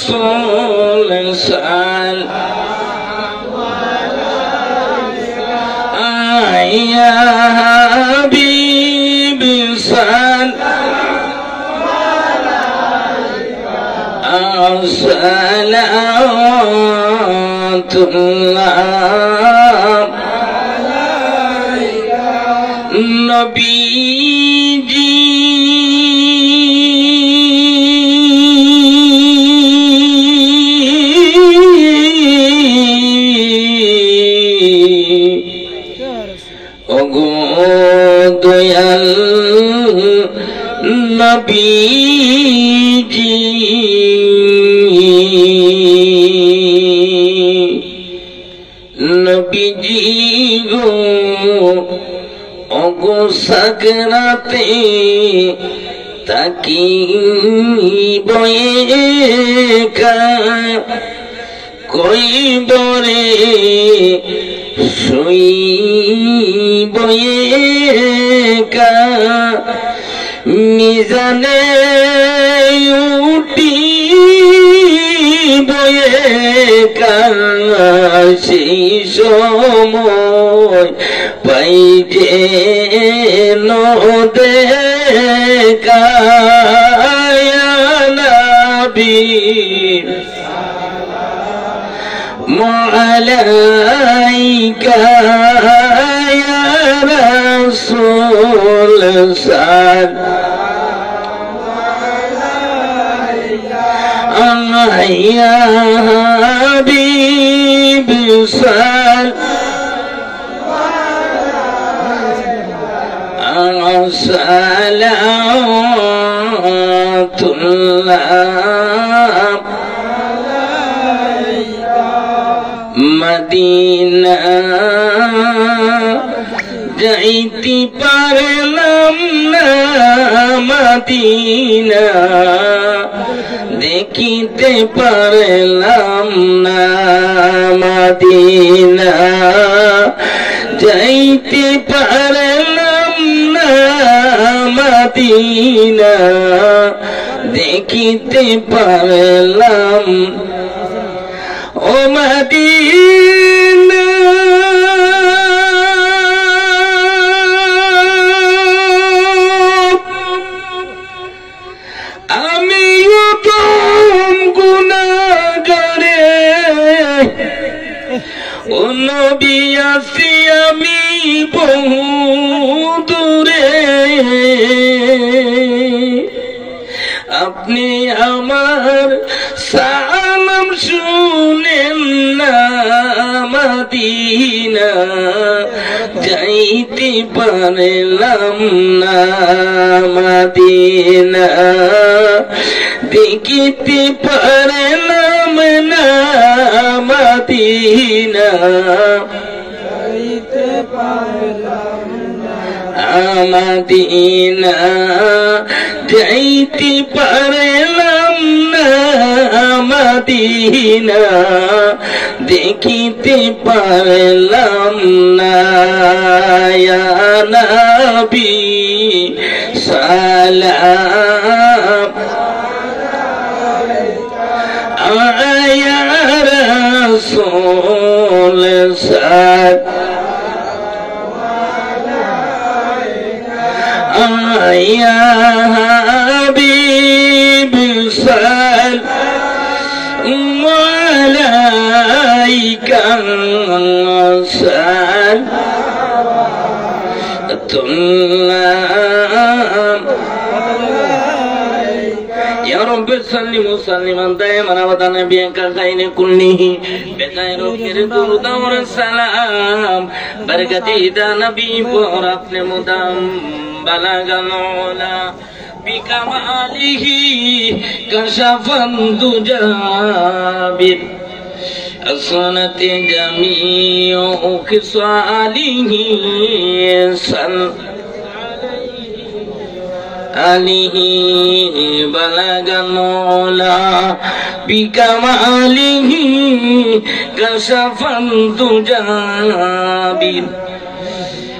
রাসূল ইয়া হাবিব সালাতুল্লাহ নবীজি ওগো দয়াল নবীজি নবীজি গো ওগো সাগরাতে তাকি বয়ে কই বরে শুই বয়ে মিজানে উঠি বয়ে সেই সময় পাই যে দেখা নবী আলাইকা ইয়া রাসূল ইয়া হাবিব সালাতুল্লাহ মদিনা যাইতে পারলাম না মদিনা দেখিতে পারলাম না মদিনা যাইতে পারলাম না মদিনা দেখিতে পারলাম ও মদিনা আমি উত্তম গুনাহগারে ও নবী আছি আমি বহু দূরে আপনি আমার সালাম শুনেন না মদিনা যাইতে পারলাম না মদিনা দেখিতে পারলাম না মদিনা যাইতে পারলাম মদিনা যাইতে পারলাম না মদিনা দেখিতে পারলাম না ইয়া নবী সালাম ইয়া রাসূল ইয়া হাবিব সালাইকা সালাতুল্লাহ يا رب سلم وسلم دائما ابدا نبيك خير كله بخير الدرود والسلام بركتي دا نبي ورفل مدام بلغ العلا بكماله كشف الدجى بالحسنة جميع خصاله عليه بلغ العلا بكماله كشف الدجى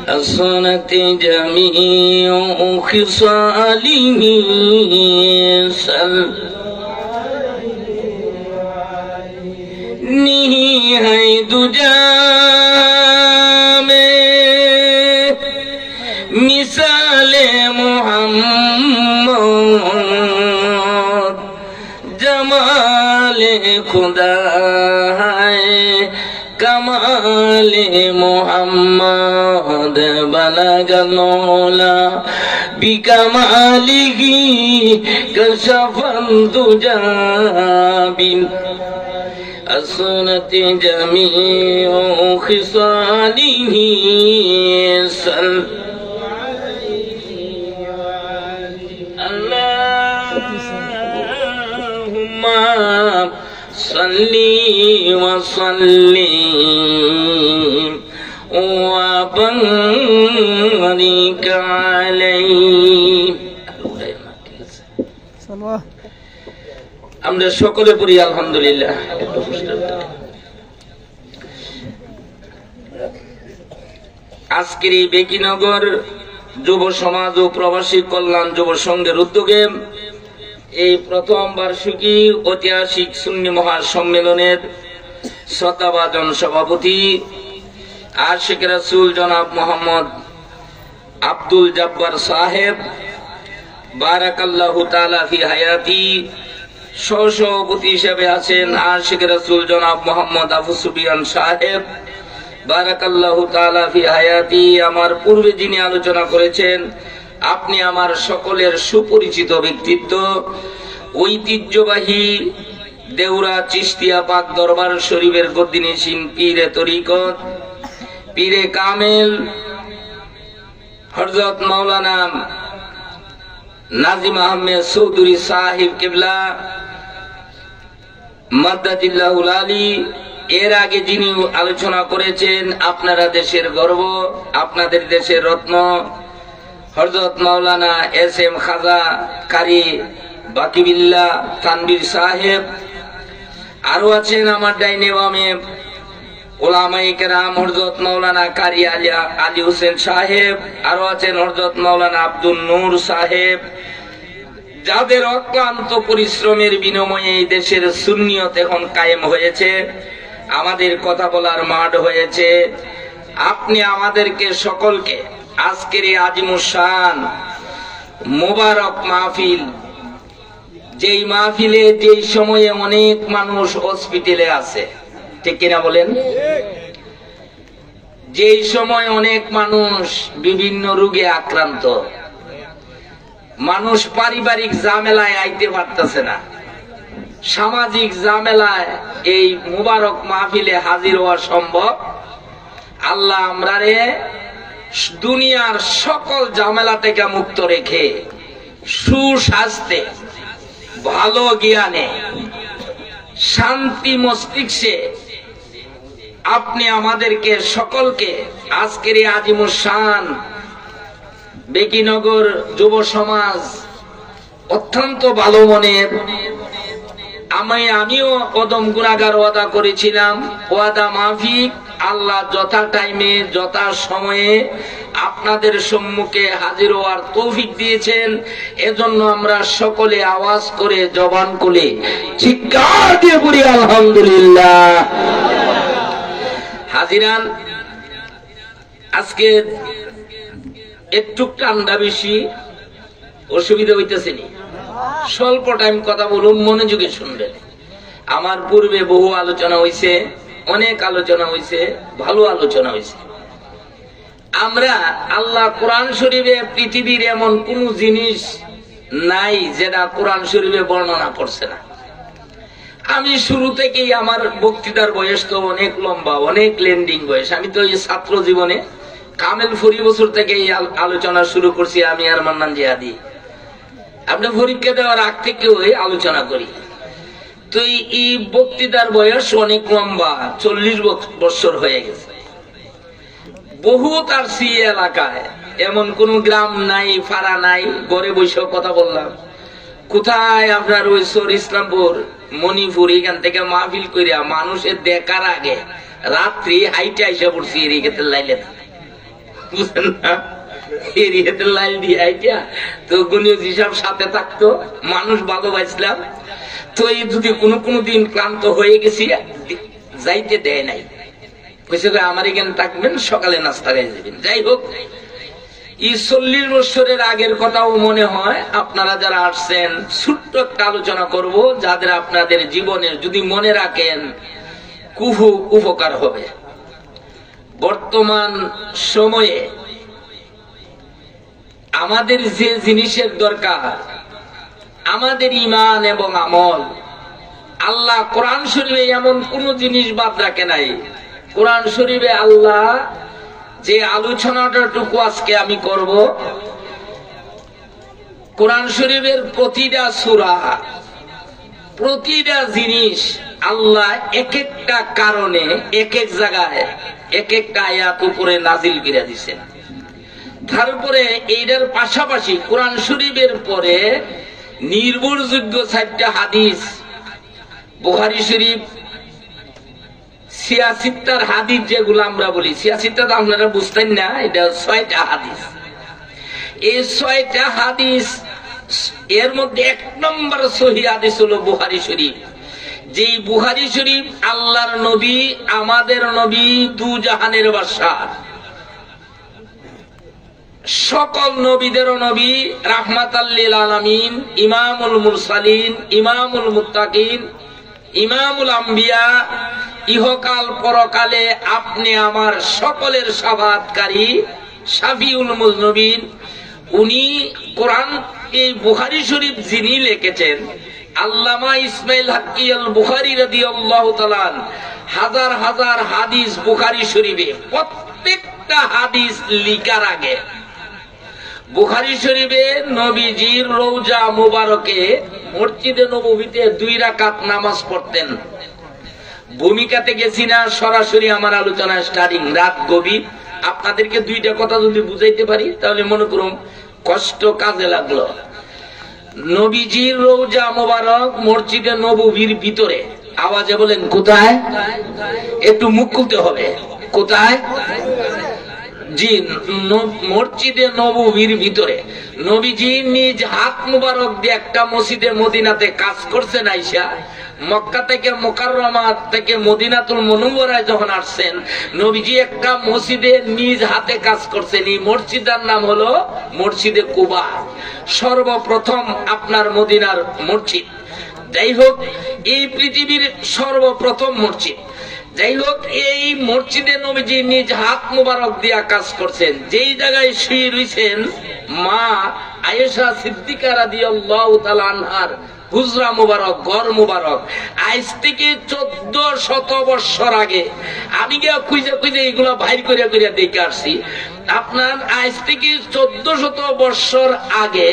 بالحسنة جميع خصاله नहीं है दुजा में मिसाले मोहम्मद जमाले खुदा है कमाले मोहम्मद बलगल मौला बिकमालिही कशफल दुजा बिन असनत जमीउ खिसालिही सल अल्लाहुम्मा सल्ली व सल्लिम व बारिक अलैहि। আমরা সকলে পড়ি আলহামদুলিল্লাহ। আজকের এই বেকিনগর যুব সমাজ ও প্রবাসী কল্যাণ যুব সংঘের উদ্যোগে এই প্রথম বার্ষিকী ঐতিহাসিক সুন্নি মহাসম্মেলনের শ্রদ্ধাভাজন সভাপতি আশিক রাসূল জনাব মোহাম্মদ আব্দুল জব্বার সাহেব বারাকাল্লাহু তাআলা ফি হায়াতি, সহসভাপতি হিসেবে আছেন আশিক রাসূল জনাব মোহাম্মদ আবু সুফিয়ান সাহেব বারাকাল্লাহু তাআলা ফি হায়াতি। আমার পূর্বে যিনি আলোচনা করেছেন, আপনি আমার সকলের সুপরিচিত ব্যক্তিত্ব, ঐতিহ্যবাহী দেউরা চিশতিয়া পাক দরবার শরীফের গদ্দিনশীন পীরে তরিকত পীরে কামেল হযরত মাওলানা নাজিম আহমেদ চৌধুরী সাহিব কিবলা মাদ্দাতিল্লাহুল আলী। এর আগে যিনি আলোচনা করেছেন, আপনারা দেশের গর্ব, আপনাদের দেশের রত্ন হযরত মাওলানা এস এম খাজা কারি বাকিবিল্লাহ তানবীর সাহেব। আরো আছেন আমার ডাইনে বামে ওলামায়ে কেরাম হযরত মাওলানা কারি আলী হোসেন সাহেব, আরো আছেন হযরত মাওলানা আব্দুল নূর সাহেব, যাদের অক্লান্ত পরিশ্রমের বিনিময়ে এই দেশের সুন্নিয়ত এখন কায়েম হয়েছে, আমাদের কথা বলার মাঠ হয়েছে। আপনি আমাদেরকে সকলকে আজকের এই আজিমুশান মোবারক মাহফিল, যেই মাহফিলে যেই সময়ে অনেক মানুষ হসপিটালে আছে, ঠিক কিনা বলেন? যেই সময় অনেক মানুষ বিভিন্ন রোগে আক্রান্ত, মানুষ পারিবারিক ঝামেলায় আইতে পারতেছে না, সামাজিক ঝামেলায় এই মুবারক মাহফিলে হাজির হওয়া সম্ভব। আল্লাহ আমরারে দুনিয়ার সকল ঝামেলা থেকে মুক্ত রেখে সুস্বাস্থ্যে, ভালো জ্ঞানে, শান্তি মস্তিষ্কে আপনি আমাদেরকে সকলকে আজকের এই আজিমুশান বেকিনগর যুব সমাজ অত্যন্ত ভালো মনের, আমিও কদম গুনাহগার ওয়াদা করেছিলাম, ওয়াদা মাফিক আল্লাহ যথা টাইমে যথা সময়ে আপনাদের সম্মুখে হাজির হওয়ার তৌফিক দিয়েছেন। এজন্য আমরা সকলে আওয়াজ করে জবান খুলে চিৎকার দিয়ে বলি আলহামদুলিল্লাহ। হাজিরান, আজকে একটু ঠান্ডা বেশি, অসুবিধা হইতেছে নি? স্বল্প টাইম কথা বলুন, মনোযোগে শুনবেন। আমার পূর্বে বহু আলোচনা হয়েছে, অনেক আলোচনা হয়েছে, ভালো আলোচনা হয়েছে। আমরা আল্লাহ কোরআন শরীফে পৃথিবীর এমন কোন জিনিস নাই যেটা কোরআন শরীফে বর্ণনা করছে না। আমি শুরু থেকেই, আমার বক্তৃতার বয়স তো অনেক লম্বা, অনেক লেন্ডিং বয়স। আমি তো এই ছাত্র জীবনে কামেল 40 বছর থেকে এই আলোচনা শুরু করছি, আমি আর মান্নান জিহাদি। আমরা পরীক্ষা দেওয়ার আগ থেকে ওই আলোচনা করি। তো এই বক্তৃতার বয়স অনেক লম্বা, 40 বছর হয়ে গেছে। বহুত আর সি এলাকায় এমন কোন গ্রাম নাই, ফাড়া নাই, ঘরে বসে কথা বললাম। কোথায় আপনার ওই সর ইসলামপুর, মণিপুর, এখান থেকে মাহফিল করিয়া মানুষের দেখার আগে রাত্রি হাইটে আইসা পড়ছি এরিয়াতে লাইলে, বুঝলেন না? এরিয়াতে লাইল দিয়ে হাইটা তো গণিত হিসাব সাথে থাকতো, মানুষ ভালোবাসলাম। তো এই যদি কোনো দিন ক্লান্ত হয়ে গেছি, যাইতে দেয় নাই, কইছে আমার এখানে থাকবেন, সকালে নাস্তা খেয়ে যাবেন। যাই হোক, এই 40 বছরের আগের কথাও মনে হয়। আপনারা যারা আসছেন, ছোট্ট একটা আলোচনা করব, যাদের আপনাদের জীবনের যদি মনে রাখেন খুব উপকার হবে। বর্তমান সময়ে আমাদের যে জিনিসের দরকার, আমাদের ঈমান এবং আমল, আল্লাহ কোরআন শরীফে এমন কোন জিনিস বাদ রাখে নাই। কোরআন শরীফে আল্লাহ যে আলোচনাটাটুকু আজকে আমি করব, কোরআন শরীফের প্রতিটা সূরা, প্রতিটা জিনিস আল্লাহ এক একটা কারণে এক এক জায়গায় এক একটা আয়াত উপরে নাজিল করে দিয়েছেন। তারপরে এইটার পাশাপাশি কোরআন শরীফের পরে নির্ভরযোগ্য 4টা হাদিস, বুখারী শরীফ 86টার হাদিস, যেগুলো আমরা বলি 86টা তো আপনারা বুঝতেন না, এটা 6টা হাদিস। এই 6টা হাদিস এর মধ্যে 1 নম্বর সহিহ হাদিস হলো বুখারী শরীফ। যেই বুখারী শরীফ আল্লাহর নবী, আমাদের নবী, দু জাহানের বাদশাহ, সকল নবীদেরও নবী, রাহমাতাল লিল আলামিন, ইমামুল মুরসালিন, ইমামুল মুত্তাকিন, ইমামুল আম্বিয়া, ইহকাল পরকালে আপনি আমার সকলের শাফাআতকারী, শাফিউল মুজনবিন। উনি কোরআন, এই বুখারী শরীফ যিনি লিখেছেন, আল্লামা ইসমাইল হাক্কি আল বুখারী রাদিয়াল্লাহু তাআলা, হাজার হাজার হাদিস বুখারী শরীফে। প্রত্যেকটা হাদিস লিখার আগে বুখারী শরীফে নবীজির রওজা মুবারকে মসজিদে নববীতে 2 রাকাত নামাজ পড়তেন। ভূমিকাতে গেছি না, সরাসরি আমার আলোচনা স্টার্টিং, রাত গভীর। আপনাদেরকে 2টা কথা যদি বুঝাইতে পারি তাহলে মনে করুন কষ্ট কাজে লাগলো। নবীজির রওজা মুবারক মসজিদে নববীর ভিতরে, আওয়াজে বলেন কোথায়? একটু মুখ খুলতে হবে। কোথায়? জি, মসজিদে নববীর ভিতরে। নবীজি নিজ হাত মুবারক দিয়ে একটা মসজিদে মদিনাতে কাজ করছেন। আইসা মক্কা থেকে, মুকাররমা থেকে মদিনাতুল মুনাওয়ারায় যখন আসছেন, নবীজি একটা মসজিদে নিজ হাতে কাজ করছেন। এই মসজিদের নাম হলো মসজিদে কুবা, সর্বপ্রথম আপনার মদিনার মসজিদ। যাই হোক, এই পৃথিবীর সর্বপ্রথম মসজিদ। যাই হোক, এই মসজিদে নবীজি নিজ হাত মুবারক দিয়া কাজ করছেন। যেই জায়গায় শুয়ে রয়েছেন মা আয়েশা সিদ্দিকা রাদিয়াল্লাহু তাআলা আনহার হুজরা মুবারক, ঘর মুবারক। আজ থেকে 1400 বছর আগে আমি গিয়া খুঁজে খুঁজে এগুলো বাইর করে করে দেখে আসছি। আপনার আজ থেকে 1400 বছর আগে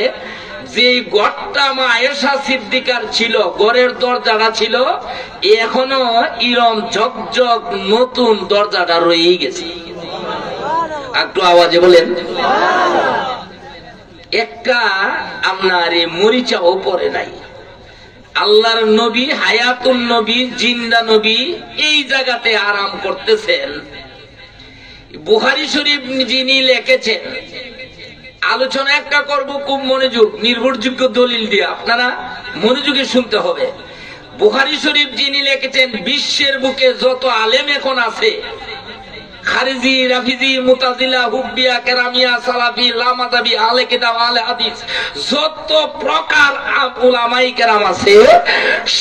যে ঘরটা মা আয়েশা সিদ্দিকার ছিল, ঘরের দরজাটা ছিল এখনো ইরম ঝকঝক নতুন দরজাটা রয়েই গেছে। একটু আওয়াজে বলেন। একটা আপনার মরিচাও পড়ে নাই। আল্লাহর নবী, হায়াতুন নবী, জিন্দা নবী এই জায়গাতে আরাম করতেছেন। বুখারী শরীফ যিনি লিখেছেন, আলোচনা একটা করব খুব মনোযোগ, নির্ভরযোগ্য দলিল দিয়ে, আপনারা মনোযোগে শুনতে হবে। বুখারী শরীফ যিনি লিখেছেন, বিশ্বের বুকে যত আলেম এখন আছে, খারিজি, রাফিজি, মুতাজিলা, হুব্বিয়া, কেরামিয়া, সালাফি, লামাদাবি, আলে কিতাব, আলে হাদিস, যত প্রকার উলামায়ে কেরাম আছে,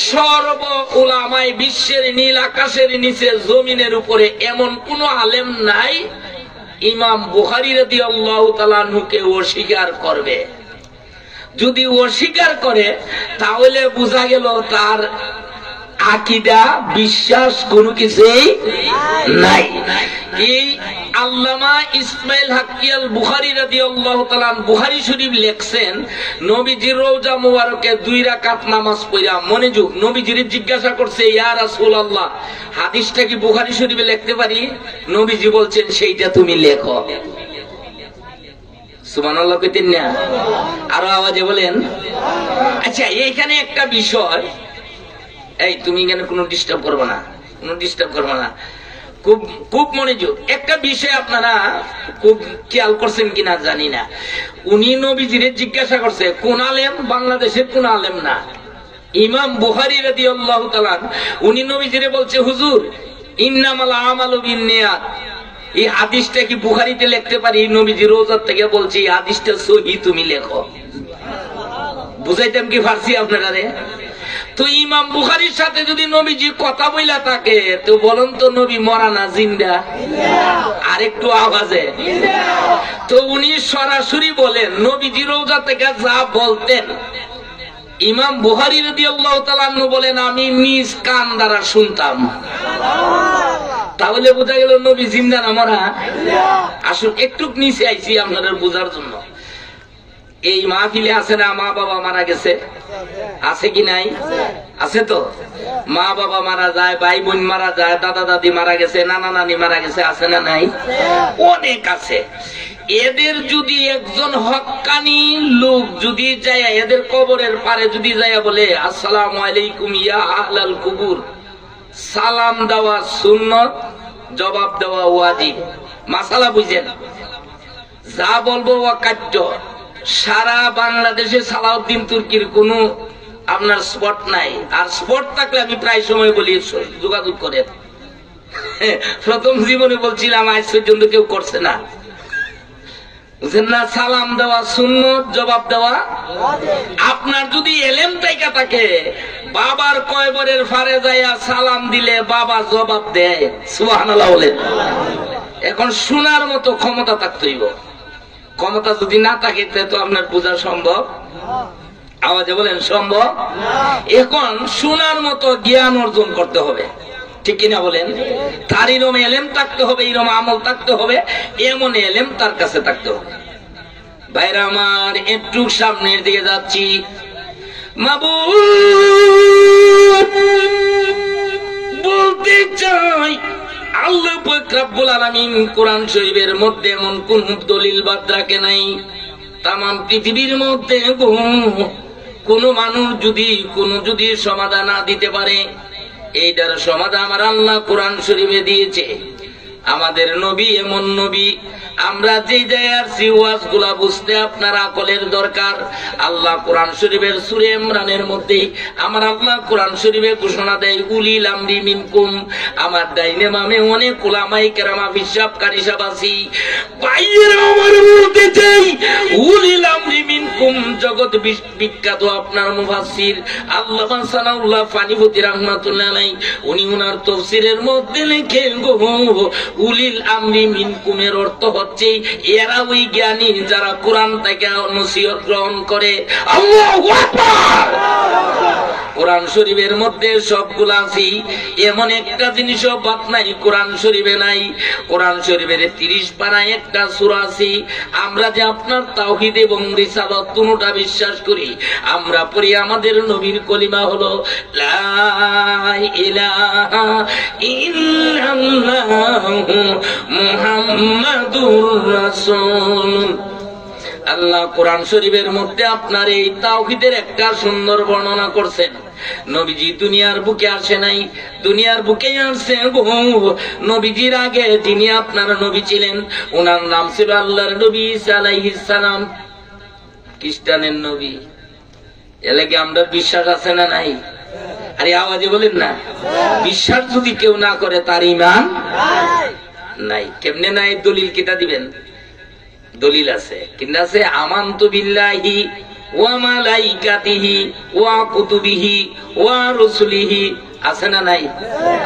সর্ব উলামায়ে বিশ্বের নীল আকাশের নিচে জমিনের উপরে এমন কোন আলেম নাই ইমাম বুখারী রাদিয়াল্লাহু তাআলা আনহুকে অস্বীকার করবে। যদি অস্বীকার করে তাহলে বোঝা গেল তার আকীদা, বিশ্বাস কোনো কিছুই নাই। এই আল্লামা ইসমাইল হাক্কি আল বুখারী রাদিয়াল্লাহু তাআলা বুখারী শরীফ লেখছেন, নবীজির রওজা মুবারকে 2 রাকাত নামাজ পড়া। মনোযোগ, নবীজির জিজ্ঞাসা করছে, ইয়া রাসূলুল্লাহ, হাদিসটা কি বুখারী শরীফে লিখতে পারি? নবীজি বলছেন, সেইটা তুমি লেখো। সুবহানাল্লাহ কইতেন না? আরো আওয়াজে বলেন। আচ্ছা, এইখানে একটা বিষয়, এই তুমি এখানে কোনো ডিস্টার্ব করবে না, কোনো ডিস্টার্ব করবে না, খুব খুব মনোযোগ। একটা বিষয় আপনারা খুব খেয়াল করছেন কিনা জানি না, উনি নবীজিরে জিজ্ঞাসা করছে কোন আলেম, বাংলাদেশের কোন আলেম না, ইমাম বুখারী রাদিয়াল্লাহু তাআলা। উনি নবীজিরে বলছে, হুজুর ইন্নামাল আমালু বিন্নিয়াত, এই হাদিসটা কি বুখারীতে লিখতে পারি? নবীজি রওজার থেকে বলছি এই হাদিসটা সহিহ, তুমি লেখো। বুঝাইতাম কি ফারসি আপনারা রে? তো ইমাম বুখারীর সাথে যদি নবীজি কথা বইলা থাকে, তো বলুন তো নবী মরা না জিন্দা? আর একটু আওয়াজে। তো উনি সরাসরি বলেন নবীজি রওজা থেকে যা বলতেন ইমাম বুখারী রাদিয়াল্লাহু তাআলা আনহু বলেন আমি নিজ কান দ্বারা শুনতাম। তাহলে বোঝা গেল নবী জিন্দা না মরা? আসুন একটু নিচে আইছি আপনাদের বোঝার জন্য। এই মাহফিলে আছে না মা বাবা মারা গেছে? আছে কি নাই? আছে তো। মা বাবা মারা যায়, ভাই বোন মারা যায়, দাদা দাদি মারা গেছে, নানা নানি মারা গেছে, আছে না নাই? অনেক আছে। এদের যদি একজন হক্কানি লোক যদি যায় এদের কবরের পারে যদি যায় বলে আসসালামু আলাইকুম ইয়া আহলাল কুবুর, সালাম দেওয়া সুন্নত, জবাব দেওয়া ওয়াজিব। মাসালা বুঝেন? যা বলবো ওয়াকাত্য। সারা বাংলাদেশে সালাউদ্দিন তুর্কির কোন আপনার স্পট নাই, আর স্পট থাকলে আমি প্রায় সময় বলি যোগাযোগ করেন। প্রথম জীবনে বলছিলাম আজ পর্যন্ত কেউ করছে না, বুঝেন না? সালাম দেওয়া সুন্নত, জবাব দেওয়া। আপনার যদি এলেম তাইকা থাকে, বাবার কয়বরের ফারে যাইয়া সালাম দিলে বাবা জবাব দেয়, সুবহানাল্লাহ বলেন। এখন শোনার মতো ক্ষমতা থাকতে হইব। ক্ষমতা যদি না থাকে তো আপনার বোঝা সম্ভব? আওয়াজে বলেন সম্ভব? এখন শোনার মতো জ্ঞান অর্জন করতে হবে, ঠিক কিনা বলেন? তার এরম এলেম থাকতে হবে, এরম আমল থাকতে হবে, এমন এলেম তার কাছে থাকতে হবে। ভাইরা আমার, একটু সামনের দিকে যাচ্ছি। মাবুদ বলতে চাই আল্লাহ পাক রব্বুল আলামিন কোরআন শরীফের মধ্যে এমন কোন দলিল বাদ রাখে নাই। তামাম পৃথিবীর মধ্যে কোন মানুষ যদি সমাধান না দিতে পারে, এইটার সমাধান আমার আল্লাহ কোরআন শরীফে দিয়েছে। আমাদের নবী এমন নবী, আমরা যে জায়গার ওয়াজ গুলা বুঝতে আপনার আকলের দরকার। আল্লাহ কোরআন শরীফের সূরা ইমরানের মধ্যে আমার আল্লাহ কোরআন শরীফে ঘোষণা দেয় উলিল আমরি মিনকুম। আমার ডাইনে বামে অনেক উলামায়ে কেরাম হিসাব কারি সাহেব আছি। ভাইয়েরা আমার বলতে চাই উলিল আমরি মিনকুম জগৎ বিখ্যাত আপনার মুফাসসির আল্লামা সানাউল্লাহ ফানিপতি রাহমাতুল্লাহ আলাইহি, উনি ওনার তাফসীরের মধ্যে লেখেন গো উলিল আমরি মিনকুমের অর্থ হচ্ছে এরা ওই জ্ঞানী যারা কোরআন থেকে নসিহত গ্রহণ করে। আল্লাহু আকবার। কোরআন শরীফের মধ্যে সবগুলো আছে, এমন একটা জিনিসও বাদ নাই কোরআন শরীফে নাই। কোরআন শরীফের 30 পারায় একটা সূরা আছে। আমরা যে আপনার তাওহীদ এবং রিসালাত দুটোটা বিশ্বাস করি, আমরা পড়ি আমাদের নবীর কলিমা হলো লা ইলাহা ইল্লাল্লাহু মুহাম্মাদুর রাসূল। আল্লাহ কোরআন শরীফের মধ্যে আপনার এই তাওহীদের একটা সুন্দর বর্ণনা করছেন। নবীজি দুনিয়ার বুকে আসে নাই, দুনিয়ার বুকে আসছে নবীজির আগে যিনি আপনার নবী ছিলেন, ওনার নাম ছিল আল্লাহর নবী ঈসা আলাইহিস সালাম, খ্রিস্টানের নবী। এলাকে আমরা বিশ্বাস আছে না নাই? আরে আওয়াজে বলেন না। বিশ্বাস যদি কেউ না করে তার ঈমান নাই। কেমনে নাই? দলিল কিতা দিবেন? দলিল আছে, কিন্তু আছে আমানতু বিল্লাহি ওয়া মালাইকাতিহি ওয়া কুতুবিহি ওয়া রুসুলিহি, আছে না নাই?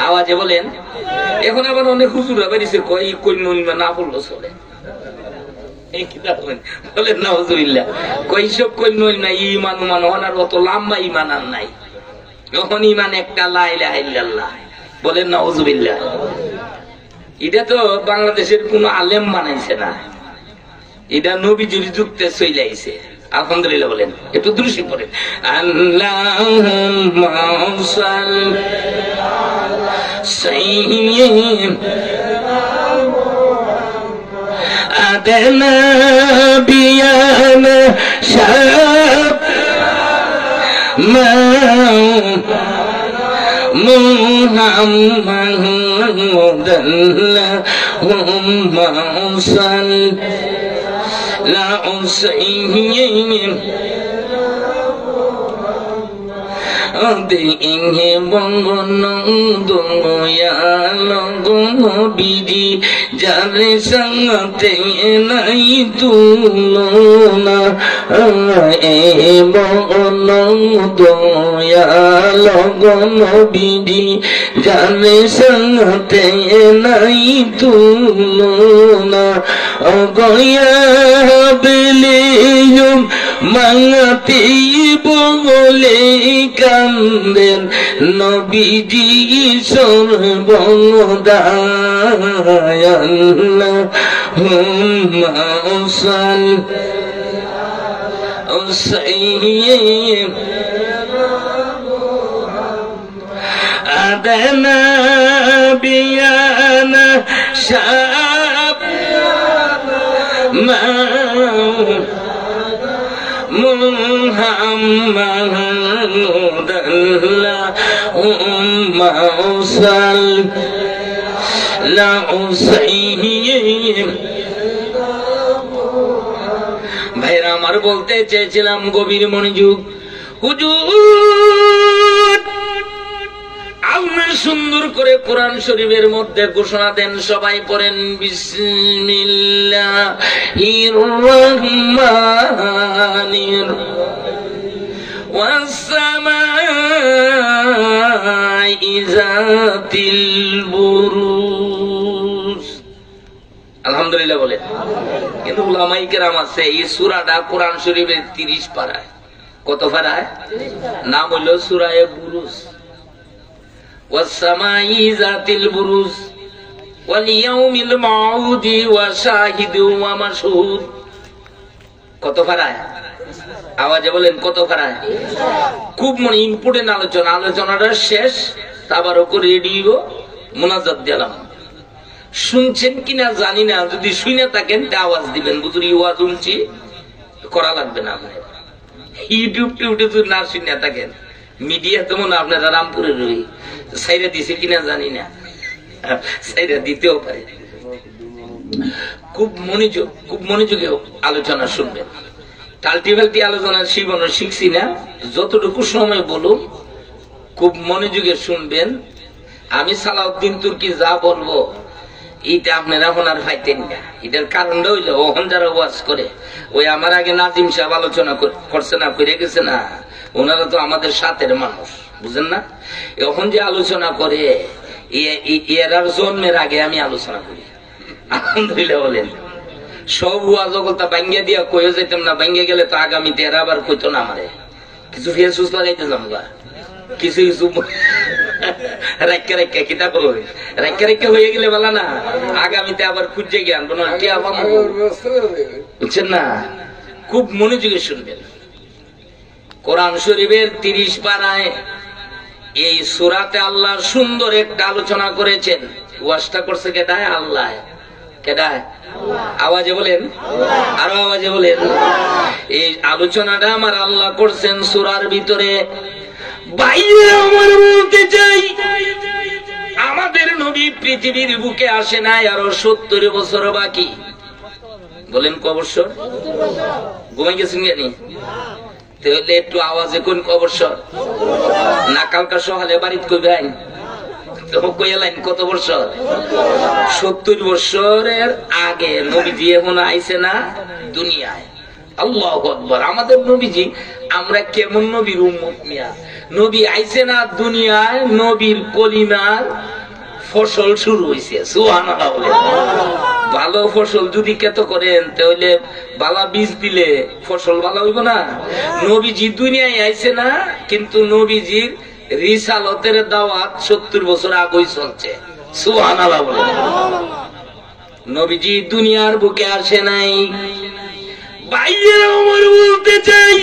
আওয়াজে বলেন। এখন আবার অনেক হুজুরা বেরিয়েছে কই কই নইমা না বললো চলে, এই কিতাব বলেন নাউজুবিল্লাহ। কই সব কই নইমা ঈমান মান ওনার অত লম্বা ঈমান আর নাই। যখন ঈমান একটা লা ইলাহা ইল্লাল্লাহ, বলেন নাউজুবিল্লাহ। এটা তো বাংলাদেশের কোন আলেম বানাইছে না, এটা নবীজির যুক্তে চলে আইছে। আলহামদুলিল্লাহ বলেন। একটু দুরূদ পড়েন। আল্লাহুম্মা সাল্লি আদানা বিয়ানা শাব মা মুহাম্মাদুল্লাহুম্মা সাল্লি لا أحصي দেহে বঙ্গন দয়াল গবিজি যারে সঙ্গতে নাই তুলনা এ বঙ্গন দয়াল গবিজি যারে সঙ্গতে নাই তুলনা গয়া বেলিয়ম মাঙাতে বলে কান্দেন নবীজি সর্বদায়াল্লাহ হুম্মা সাল্লি আদানা বিয়ানা শাব মা মুহাম্মাদ আল্লাহুম্মা সাল্লি ভাইরা আমার বলতে চেয়েছিলাম গভীর মনোযোগ হুজুর আপনি সুন্দর করে কোরআন শরীফের মধ্যে ঘোষণা দেন সবাই পড়েন বিসমিল্লাহির রহমানির ওয়াস-সামাই যাতিল বুরুজ। আলহামদুলিল্লাহ বলেন। কিন্তু উলামায়ে কেরাম আছে এই সূরাটা কোরআন শরীফের 30 পারায়। কত পারায়? নাম হলো সূরা বুরুজ। والسماء ذات البروج واليوم الموعود وشاهد ومشهود। কত পারায়? আওয়াজে বলেন কত পারায়? খুব মনে ইম্পর্টেন্ট আলোচনা। আলোচনাটা শেষ তাবারক রেডিও মুনাজাত দিলাম। শুনছেন কিনা জানি না, যদি শুনে থাকেন তা আওয়াজ দিবেন। বুঝুন ওয়াজ শুনছি করা লাগবে না। আপনার ইউটিউব যদি না শুনে থাকেন, মিডিয়া তেমন আপনারা রামপুরে রই সাইরা দিছে কিনা জানি না, সাইরা দিতেও পারে। খুব মনোযোগে আলোচনা শুনবেন। টাল্টি ফাল্টি আলোচনা শিখছি না, যতটুকু সময় বলুন খুব মনোযোগে শুনবেন। আমি সালাউদ্দিন তুর্কি যা বলবো এটা আপনারা এখন আর পাইতেন না। এটার কারণটা হইলো ওখান যারা ওয়াজ করে, ওই আমার আগে নাজিম সাহেব আলোচনা করছে না, করে গেছে না, ওনারা তো আমাদের সাথের মানুষ, বুঝেন না। এখন যে আলোচনা করে এরার জন্মের আগে আমি আলোচনা করি। আলহামদুলিল্লাহ বলেন। সব ওয়াজ কথা ভাঙ্গিয়া দিয়া কয়ে যেতাম না, ভাঙ্গিয়া গেলে তো আগামীতে এরা আবার কইতো না আমারে কিছু ফের সুস্থ লাগাইতে যামগা, কিছু কিছু রাক্কা রাক্কা কিতাব রাক্কা রাক্কা হয়ে গেলে বলা না, আগামীতে আবার খুঁজে জ্ঞান বুঝছেন না। খুব মনোযোগে শুনবেন। কোরআন শরীফের 30 পারায় এই সূরাতে আল্লাহ সুন্দর একটা আলোচনা করেছেন। ওয়াজটা করছে কেডায়? আল্লাহ। কেডায়? আওয়াজে বলেন, আরো আওয়াজে বলেন। এই আলোচনাটা আমার আল্লাহ করছেন সূরার ভিতরে। বাইরে আমার বলতে চাই, আমাদের নবী পৃথিবীর বুকে আসে নাই আরো 70 বছর বাকি। বলেন ক বছর? ঘুমাই গেছেন জানি তাহলে একটু আওয়াজে কোন অবসর না, কালকা সকালে বাড়িতে কইবেন কত বছর? 70 বছরের আগে নবীজি এখন আইছে না দুনিয়ায়। আল্লাহু আকবার। আমাদের নবীজি, আমরা কেমন নবীর উম্মত মিয়া। নবী আইছে না দুনিয়ায়, নবীর কলিমার ফসল শুরু হয়েছে। সুবহানাল্লাহ বলেন। ভালো ফসল যদি কেত করেন তাহলে বালা বীজ দিলে ফসল ভালো হইব না। নবীজি দুনিয়ায় আইছে না, কিন্তু নবীজির রিসালতের দাওয়াত 70 বছর আগেই চলছে। সুবহানাল্লাহ বলেন। নবীজি দুনিয়ার বুকে আসে নাই। বাইরে আমার বলতে চাই,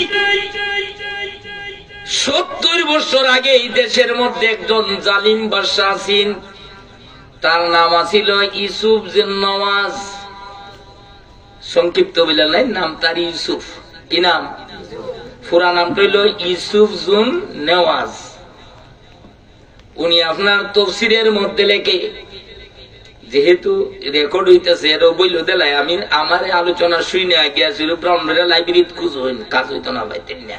70 বছর আগে এই দেশের মধ্যে একজন জালিম বাদশা আছেন, তার নাম ছিল ইউসুফ জিন নওয়াজ। সংক্ষিপ্ত বলে নাই, নাম তার ইউসুফ। কি নাম? পুরা নামটা হইল ইউসুফ জুন নেওয়াজ। উনি আপনার তফসিরের মধ্যে লেখে, যেহেতু রেকর্ড হইতেছে এর বইল দেলাই, আমি আমার আলোচনা শুনে গিয়েছিল ব্রাহ্মণের লাইব্রেরিতে খুঁজ হইন, কাজ হইতো না পাইতেন না।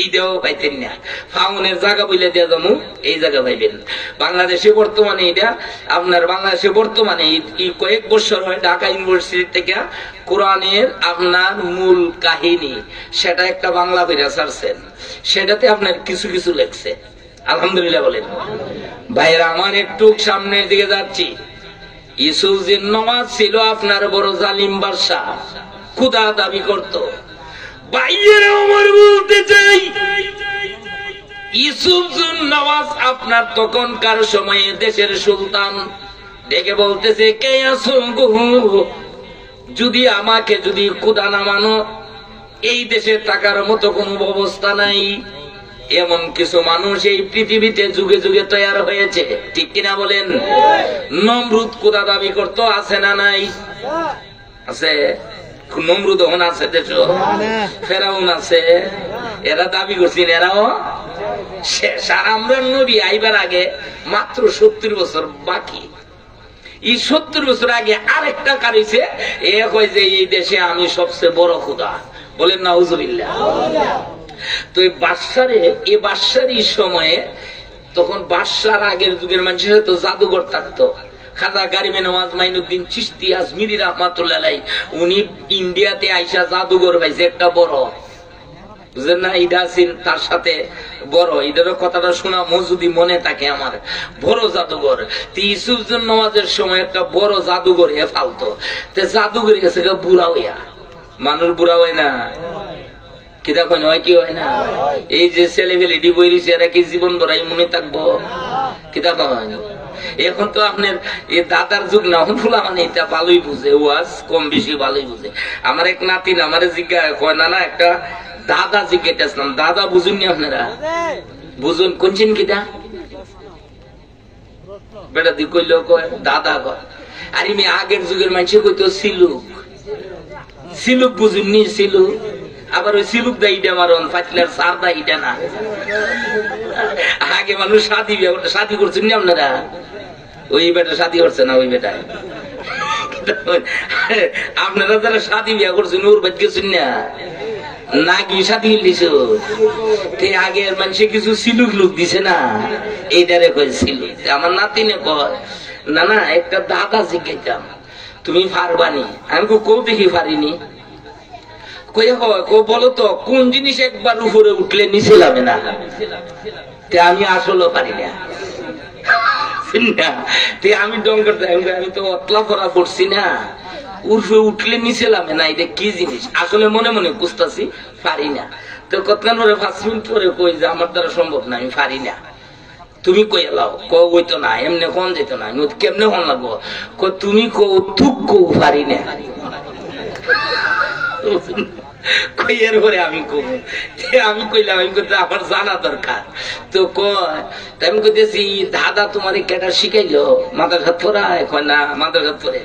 এটাও পাইতেন না। ফাউনের জায়গা বলে দিয়ে যাবো, এই জায়গা পাইবেন। বাংলাদেশে বর্তমানে এটা আপনার বাংলাদেশে বর্তমানে কয়েক বছর হয় ঢাকা ইউনিভার্সিটি থেকে কোরআনের আপনার মূল কাহিনী সেটা একটা বাংলা বইরা ছাড়ছেন, সেটাতে আপনার কিছু কিছু লেখছে। আলহামদুলিল্লাহ বলেন ভাইরা আমার। একটু সামনের দিকে যাচ্ছি। ইউসুফ জিন নওয়াজ ছিল আপনার বড় জালিম বাদশা, খোদা দাবি করত। ভাইয়েরা আমার বলতে চাই, ইউসুফ জিন নওয়াজ আপনার তখনকার সময়ে দেশের সুলতান ডেকে বলতেছে, কে আছো গো? যদি আমাকে যদি খোদা না মানো, এই দেশে থাকার মতো কোনো ব্যবস্থা নাই। এমন কিছু মানুষ এই পৃথিবীতে যুগে যুগে তৈরি হয়েছে, ঠিক কিনা বলেন? নমরুদ খোদা দাবি করতো, আছে না নাই? আছে। নমরুদ ওখানে আছে, দেশ ফেরাউন আছে, এরা দাবি করছেন, এরাও শেষ। আর আমরা নবী আইবার আগে মাত্র 70 বছর বাকি। এই 70 বছর আগে আরেকটা কারিছে, এ কয় যে এই দেশে আমি সবচেয়ে বড় খোদা। বলেন নাউজুবিল্লাহ। তো এই বাদশারে, এই বাদশারই সময়ে তখন বাদশার আগের যুগের মানুষের তো জাদুঘর থাকতো। খাজা গারিবে নওয়াজ মাইনুদ্দিন চিশতি আজমিরি রাহমাতুল্লাহ আলাইহি, উনি ইন্ডিয়াতে আইসা জাদুঘর পাইছে একটা বড়, বুঝলেন না? ইডা সিন তার সাথে বড়, এটারও কথাটা শোনা যদি মনে থাকে আমার, বড় জাদুঘর। ইউসুফ জিন নওয়াজের সময় একটা বড় জাদুঘর হে ফালতো। তে জাদুঘর গেছে বুড়া হইয়া, মানুষ বুড়া হয় না, কিতা কয় হয় কি হয় না? এই যে ছেলেবেলে ডিবইছে এরা কি জীবন ভরাই মনে থাকবো? কিতা কয়? এখন তো আপনার এই দাদার যুগ না, ফুলা মানে এটা ভালোই বুঝে, ওয়াজ কম বেশি ভালোই বুঝে। আমার এক নাতিন আমার জিজ্ঞা কয়, না না একটা দাদা জিজ্ঞাসলাম, দাদা বুঝুননি আপনারা? বুঝুন কোনছেন কিতা? বেটা দি কইল কয় দাদা কয়। আর এমনি আগের যুগের মানুষ কইতো সিলুক, সিলুক বুঝুননি? সিলুক আবার ওই সিলুক দা ইটা মারন, ফাটলার সার দা ইটা না। আগে মানুষ শাদি করছেন না আপনারা? ওই বেটা শাদি করছে না, ওই বেটা আপনারা যারা শাদি বিয়া করছেন ওর বাদ গেছেন না নাকি? শাদি দিছ আগের মানুষে কিছু সিলুক লুক দিছে না, এইটারে কয় সিলুক। আমার নাতিনে কয়, না না একটা দাদা জিজ্ঞাইতাম, তুমি পারবানি? আমি কৌ দেখি পারিনি। বলো তো কোন জিনিস একবার উপরে উঠলে নিচে যাবে না? আমি আসলে পারি না। আমি ডঙ্গর, আমি তো অতলা পড়া পড়ছি না, উর্ফে উঠলে নিচে যাবে না, এটা কি জিনিস? আসলে মনে মনে বুঝতেছি পারি না। তো কতক্ষণ পরে 5 মিনিট পরে কই যে আমার দ্বারা সম্ভব না, আমি পারি না। তুমি কই এলাও? কইতো না, এমনি কোন যেত না। আমি কেমনে কোন লাগবো? তুমি থুক পারি না। কইয়ের পরে আমি আমি কইলাম, আমি করতে আমার জানা দরকার। তো কয় আমি কইতেছি, দাদা তোমার কেটা শিখাইলো? মাদ্রাসা পড়ায়? কয় না মাদ্রাসা পড়ে।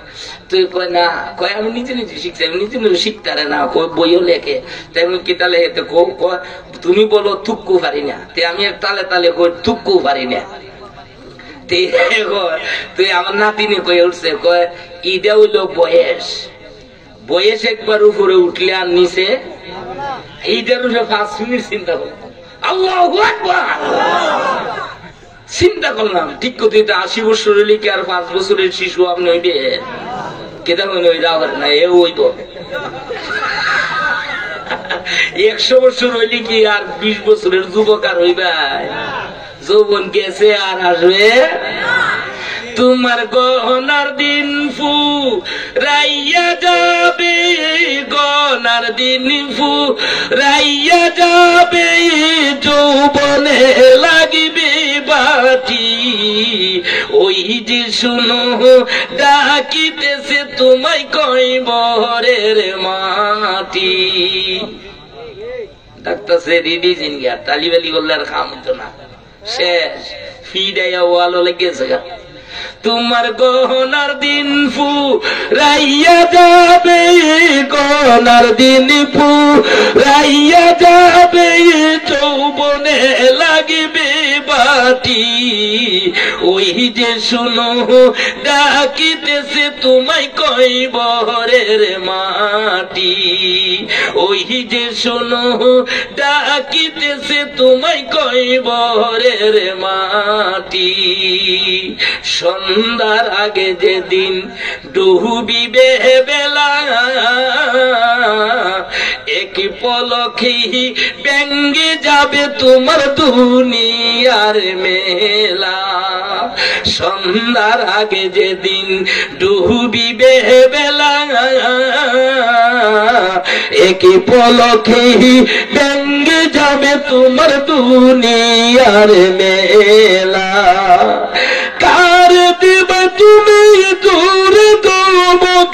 তুই কয় না, কয় আমি নিজে নিজে শিখছি। আমি নিজে নিজে শিখতে পারে না, বইও লেখে। তেমন কি তালে তুমি বলো থুক্কু পারি না, তে আমি তালে তালে কই থুক্কু পারি না। তুই আমার নাতিনি কয়ে উঠছে, কয় ইটা হইলো বয়স, বয়স একবার উপরে উঠলে আর নিচে এইটার উপরে 5 মিনিট চিন্তা করলাম। আল্লাহু আকবার, চিন্তা করলাম ঠিক কথা। 80 বছর হইলে কি আর 5 বছরের শিশু আপনি হইবে? কেটা হইল ওই রাবার না, এ হইব। 100 বছর হইলে কি আর 20 বছরের যুবক আর হইবে? যৌবন গেছে আর আসবে। তোমার গহনার দিন ফুরাইয়া যাবে, গহনার দিন ফুরাইয়া যাবে, যৌবনে লাগিবে বাটি, ওই যে শুনো ডাকিতেছে তোমায় কয়বরের মাটি। ডাক্তার সে রেডি জিন গিয়া তালিবালি করলে আর খাম হতো না, শেষ ফি দেয়া ওয়ালো লেগেছে। তোমার গহনার দিন ফুরাইয়া যাবে, গহনার দিন ফুরাইয়া যাবে, যৌবনে লাগিবে বাটি। ওই যে শুনো ডাকিতেছে তোমায় কয়বরের মাটি, ওই যে শুনো ডাকিতেছে তোমায় কয়বরের মাটি। সন্ধ্যার আগে যেদিন ডুবিবে বেলা, এক পলকেই ভেঙে যাবে তোমার দুনিয়ার মেলা। সন্ধ্যার আগে যেদিন ডুবিবে বেলা, এক পলকেই ভেঙে যাবে তোমার দুনিয়ার মেলা। কার দিবে তুমি দূর দমক,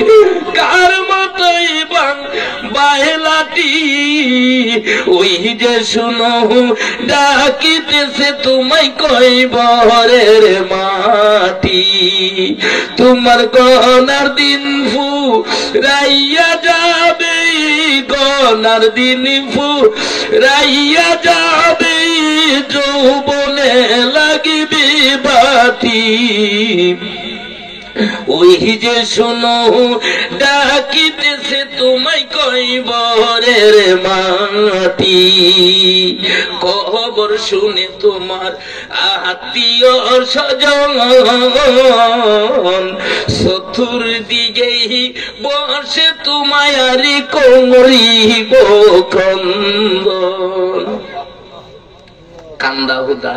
কার মতই বাহেলাটি। ওই যে শুনো ডাকিতেছে তোমায় কয়বরের মাটি। তোমার গহনার দিন ফুরাইয়া যাবে, গহনার দিন ফুরাইয়া যাবে, যৌবনে লাগিবে বাটি। ওই যে শুনো ডাকিতেছে তোমায় কয়বরের মাটি। খবর শুনে তোমার আত্মীয় স্বজন চতুর্দিকেই বসে তোমায় আর করিব ক্রন্দন। কান্দা হুদা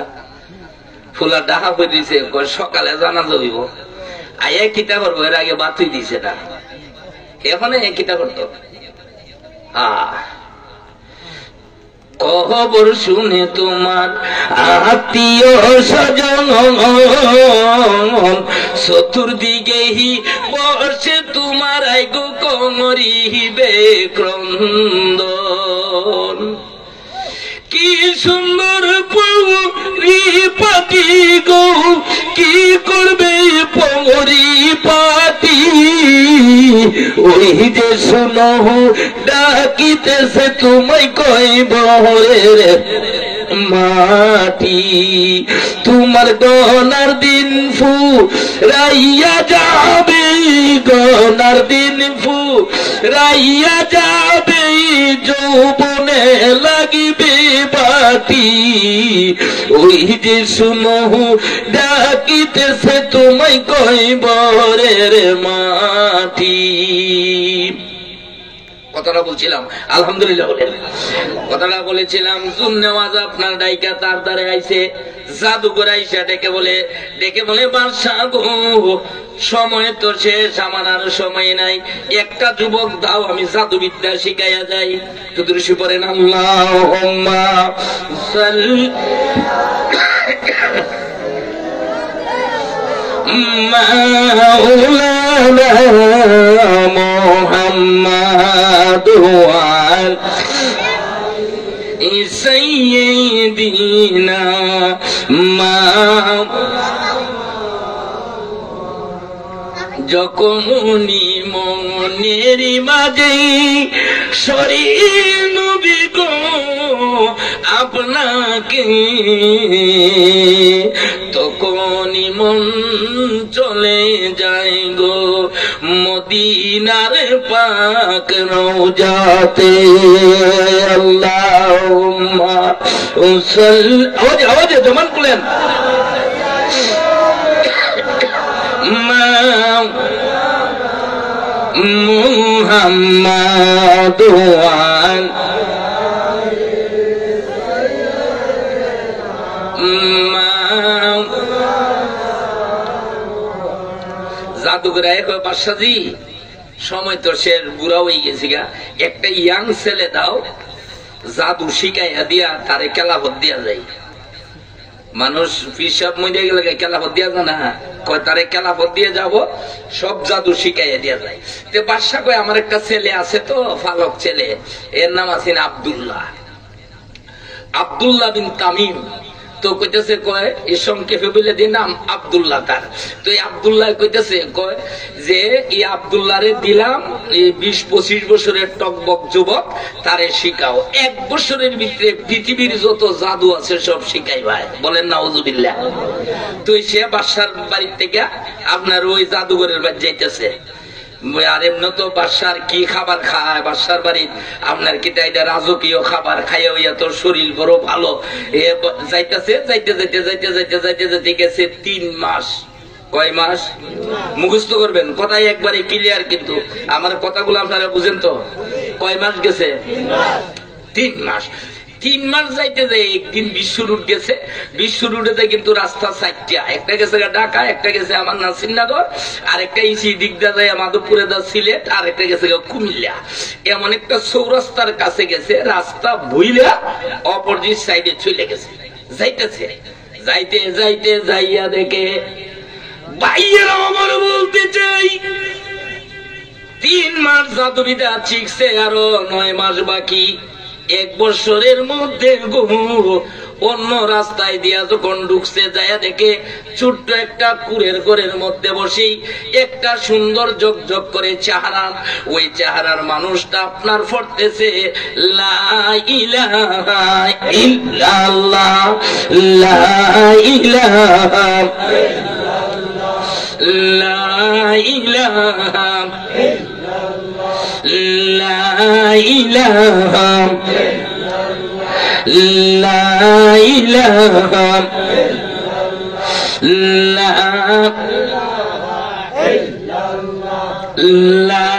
ফুলা ডাহা হয়ে দিছে, সকালে জানা যাইব। আয়া কিতা করবো, এর আগে বাতুই দিছে না, এখন কিতা করতো। খবর শুনে তোমার আত্মীয় স্বজন চতুর্দিকেই বসে তোমার আইগো করিবে ক্রন্দন। কি সুন্দর পরিপাটি গো, কি করবে পরিপাটি। ওই যে শুনো ডাকিতেছে তোমায় কয়বরের মাটি। তোমার গহনার দিন ফুরাইয়া যাবে, গহনার দিন ফুরাইয়া যাবে, যৌবনে লাগিবে বাটি। ওই যে শুনো ডাকিতেছে তোমায় কয়বরের মাটি। কথাটা বলছিলাম, আলহামদুলিল্লাহ বলেন। কথাটা বলেছিলাম জুন্নেওয়াজ আপনার ডাইকা তার দ্বারে আইছে, জাদুঘর আইসা ডেকে বলে বাদশা গো, সময় তো শেষ, আমার আর সময় নাই, একটা যুবক দাও, আমি জাদুবিদ্যা শিখাইয়া যাই। তো দৃশ্যি পড়েন আল্লাহুম্মা সাল্লি মাওলানা মুহাম্মাদু আলাইহি সাইয়্যিদিনা যখনই মনের মাঝে শরীর নবী গো আপনাকে, তখনই মন চলে যায় গো মদিনার পাক রওজাতে। আল্লাহুম্মা সাল্লি, আওয়াজে জমান করলেন, মুহাম্মাদু জাদুঘর বাদশাজি, সময় তো সে বুড়া হয়ে গেছে গা, একটা ইয়াং ছেলে দাও, জাদু শিখাইয়া দিয়া তারে কেলাফত দিয়া যায়। মানুষ পিসাব মরে গেলে কেলাফত দিয়া যায় না, কয় তারে কেলাফত দিয়ে যাব, সব জাদু শিখাইয়া দিয়া যায়। তো বাদশা কয় আমার একটা ছেলে আছে তো, ফালক ছেলে, এর নাম আছে আব্দুল্লাহ, আব্দুল্লাহ বিন তামিম। তো কইতেছে কয় এই সংক্ষেপে বলে দিয়ে নাম আব্দুল্লাহ তার। তো এই আব্দুল্লাহ কইতেছে কয় যে এই আব্দুল্লাহরে দিলাম এই 20-25 বছরের টকবক যুবক, তারে শিখাও, 1 বছরের ভিতরে পৃথিবীর যত জাদু আছে সব শিখাই ভাই, বলেন নাউজুবিল্লাহ। তো সে বাদশার বাড়ি থেকে আপনার ওই জাদুঘরের বাড়ি যাইতেছে। আর এমনি তো বাদশার কি খাবার খায় বাদশার বাড়ি, আপনার কি তাই রাজকীয় খাবার খাইয়া হইয়া তোর শরীর বড় ভালো। যাইতেছে যাইতে যাইতে যাইতে যাইতে যাইতে যাইতে গেছে 3 মাস। কয় মাস? মুখস্থ করবেন, কথাই একবারে ক্লিয়ার, কিন্তু আমার কথাগুলো আপনারা বুঝেন তো। কয় মাস গেছে? 3 মাস। 3 মাস যাইতে যায় একদিন বিশ্ব রুট গেছে। বিশ্ব রুটে কিন্তু রাস্তা 4টা, একটা গেছে ঢাকা, একটা গেছে আমার নাসিরনগর, আর একটা ইসি দিকদা যায় মাধবপুরে দা সিলেট, আর একটা গেছে কুমিল্লা। এমন একটা চৌরাস্তার কাছে গেছে, রাস্তা ভুইলা অপোজিট সাইডে চলে গেছে। যাইতেছে যাইতে যাইতে যাইয়া দেখে ভাইয়েরা আমার বলতে চাই 3 মাস জাদুবিদ্যা শিখছে, আরো 9 মাস বাকি। 1 বছরের মধ্যে অন্য রাস্তায় দিয়া যখন ঢুকছে যায় দেখে ছোট্ট একটা কুড়ের ঘরের মধ্যে বসেই একটা সুন্দর ঝকঝক করে চেহারা, ওই চেহারার মানুষটা আপনার পড়তেছে লা ইলাহা ইল্লাল্লাহ লা ইলাহা লা ইলাহা লা ইলাহা লা ইলাহা লা লা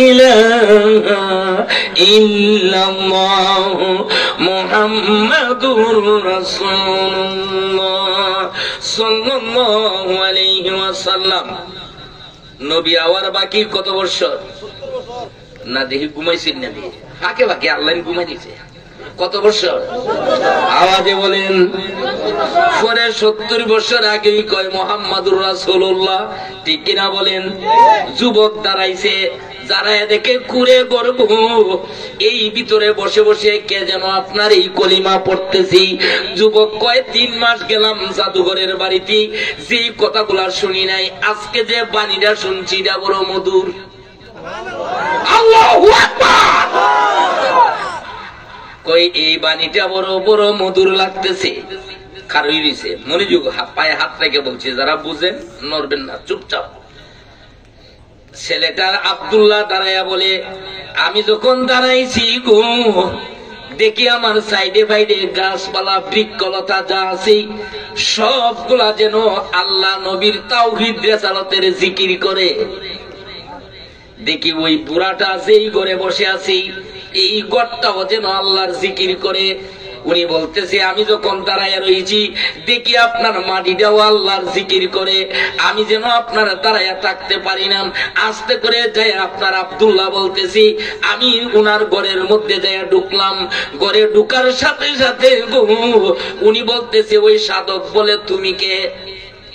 ইলাহা ইল্লাল্লাহ মুহাম্মাদুর রাসূলুল্লাহ সাল্লাল্লাহু আলাইহি ওয়াসাল্লাম। নবী আওয়ার বাকি কত বছর? না দেখি ঘুমাইছেন না, দিয়ে ফাঁকে ফাঁকে আল্লাহ ঘুমাই দিছে। কত বছর? আওয়াজে বলেন। পরে 70 বছর আগেই কয় মুহাম্মাদুর রাসূলুল্লাহ, ঠিক কিনা বলেন? যুবক দাঁড়াইছে, যারা দেখে কুড়ে গর্ব, এই ভিতরে বসে বসে কে যেন আপনার এই কলিমা পড়তেছি। যুবক কয় 3 মাস গেলাম জাদুঘরের বাড়িতে, যে কথাগুলা শুনি নাই, আজকে যে বাণীটা শুনছি এটা বড় মধুর। আল্লাহু আকবার। কই এই বাণীটা বড় বড় মধুর লাগতেছে। কারই রইছে মনোযোগ, পায়ে হাত রেখে বলছে, যারা বুঝেন নড়বেন না, চুপচাপ। ছেলেটার আব্দুল্লাহ দাঁড়াইয়া বলে, আমি যখন দাঁড়াইছি গো, দেখি আমার সাইডে ফাইডে গাছপালা বৃক্ষলতা যা আছে সবগুলা যেন আল্লাহ নবীর তাওহীদ রিসালাতের জিকির করে। দেখি ওই বুড়াটা যেই ঘরে বসে আছি, এই ঘরটাও যেন আল্লাহর জিকির করে। উনি বলতেছে, আমি যখন দাঁড়াইয়া রয়েছি দেখি আপনার মাটিটাও আল্লাহর জিকির করে, আমি যেন আপনার দাঁড়াইয়া থাকতে পারি না। আস্তে করে যাই আপনার আব্দুল্লাহ বলতেছি, আমি উনার ঘরের মধ্যে যাইয়া ঢুকলাম। ঘরে ঢুকার সাথে সাথে উনি বলতেছে, ওই সাধক বলে, তুমি কে?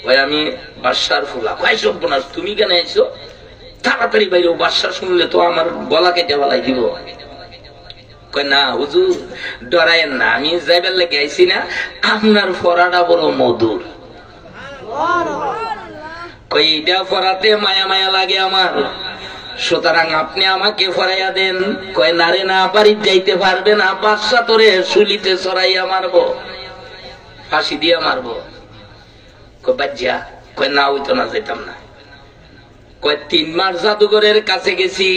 ওই আমি বাদশার ফুলা। কয় সর্বনাশ, তুমি কেন আইছো? তাড়াতাড়ি বাইরে, বাদশা শুনলে তো আমার গলা কেটে ফেলাই দিব। না হুজুর ডরায়েন না, আমি যাইবার লেগে আইছি না, আপনার ফরাটা বড় মধুর। কইটা ফরাতে মায়া মায়া লাগে আমার, সুতরাং আপনি আমাকে ফরাইয়া দেন। কয় না রে না, বাড়ি যাইতে পারবে না, বাদশা তোরে শুলিতে চড়াইয়া মারবো, ফাঁসি দিয়া মারবো। কয় বাজ্যা। কয় না, হইতো না, যেতাম না। কয় 3 মাস জাদুঘরের কাছে গেছি,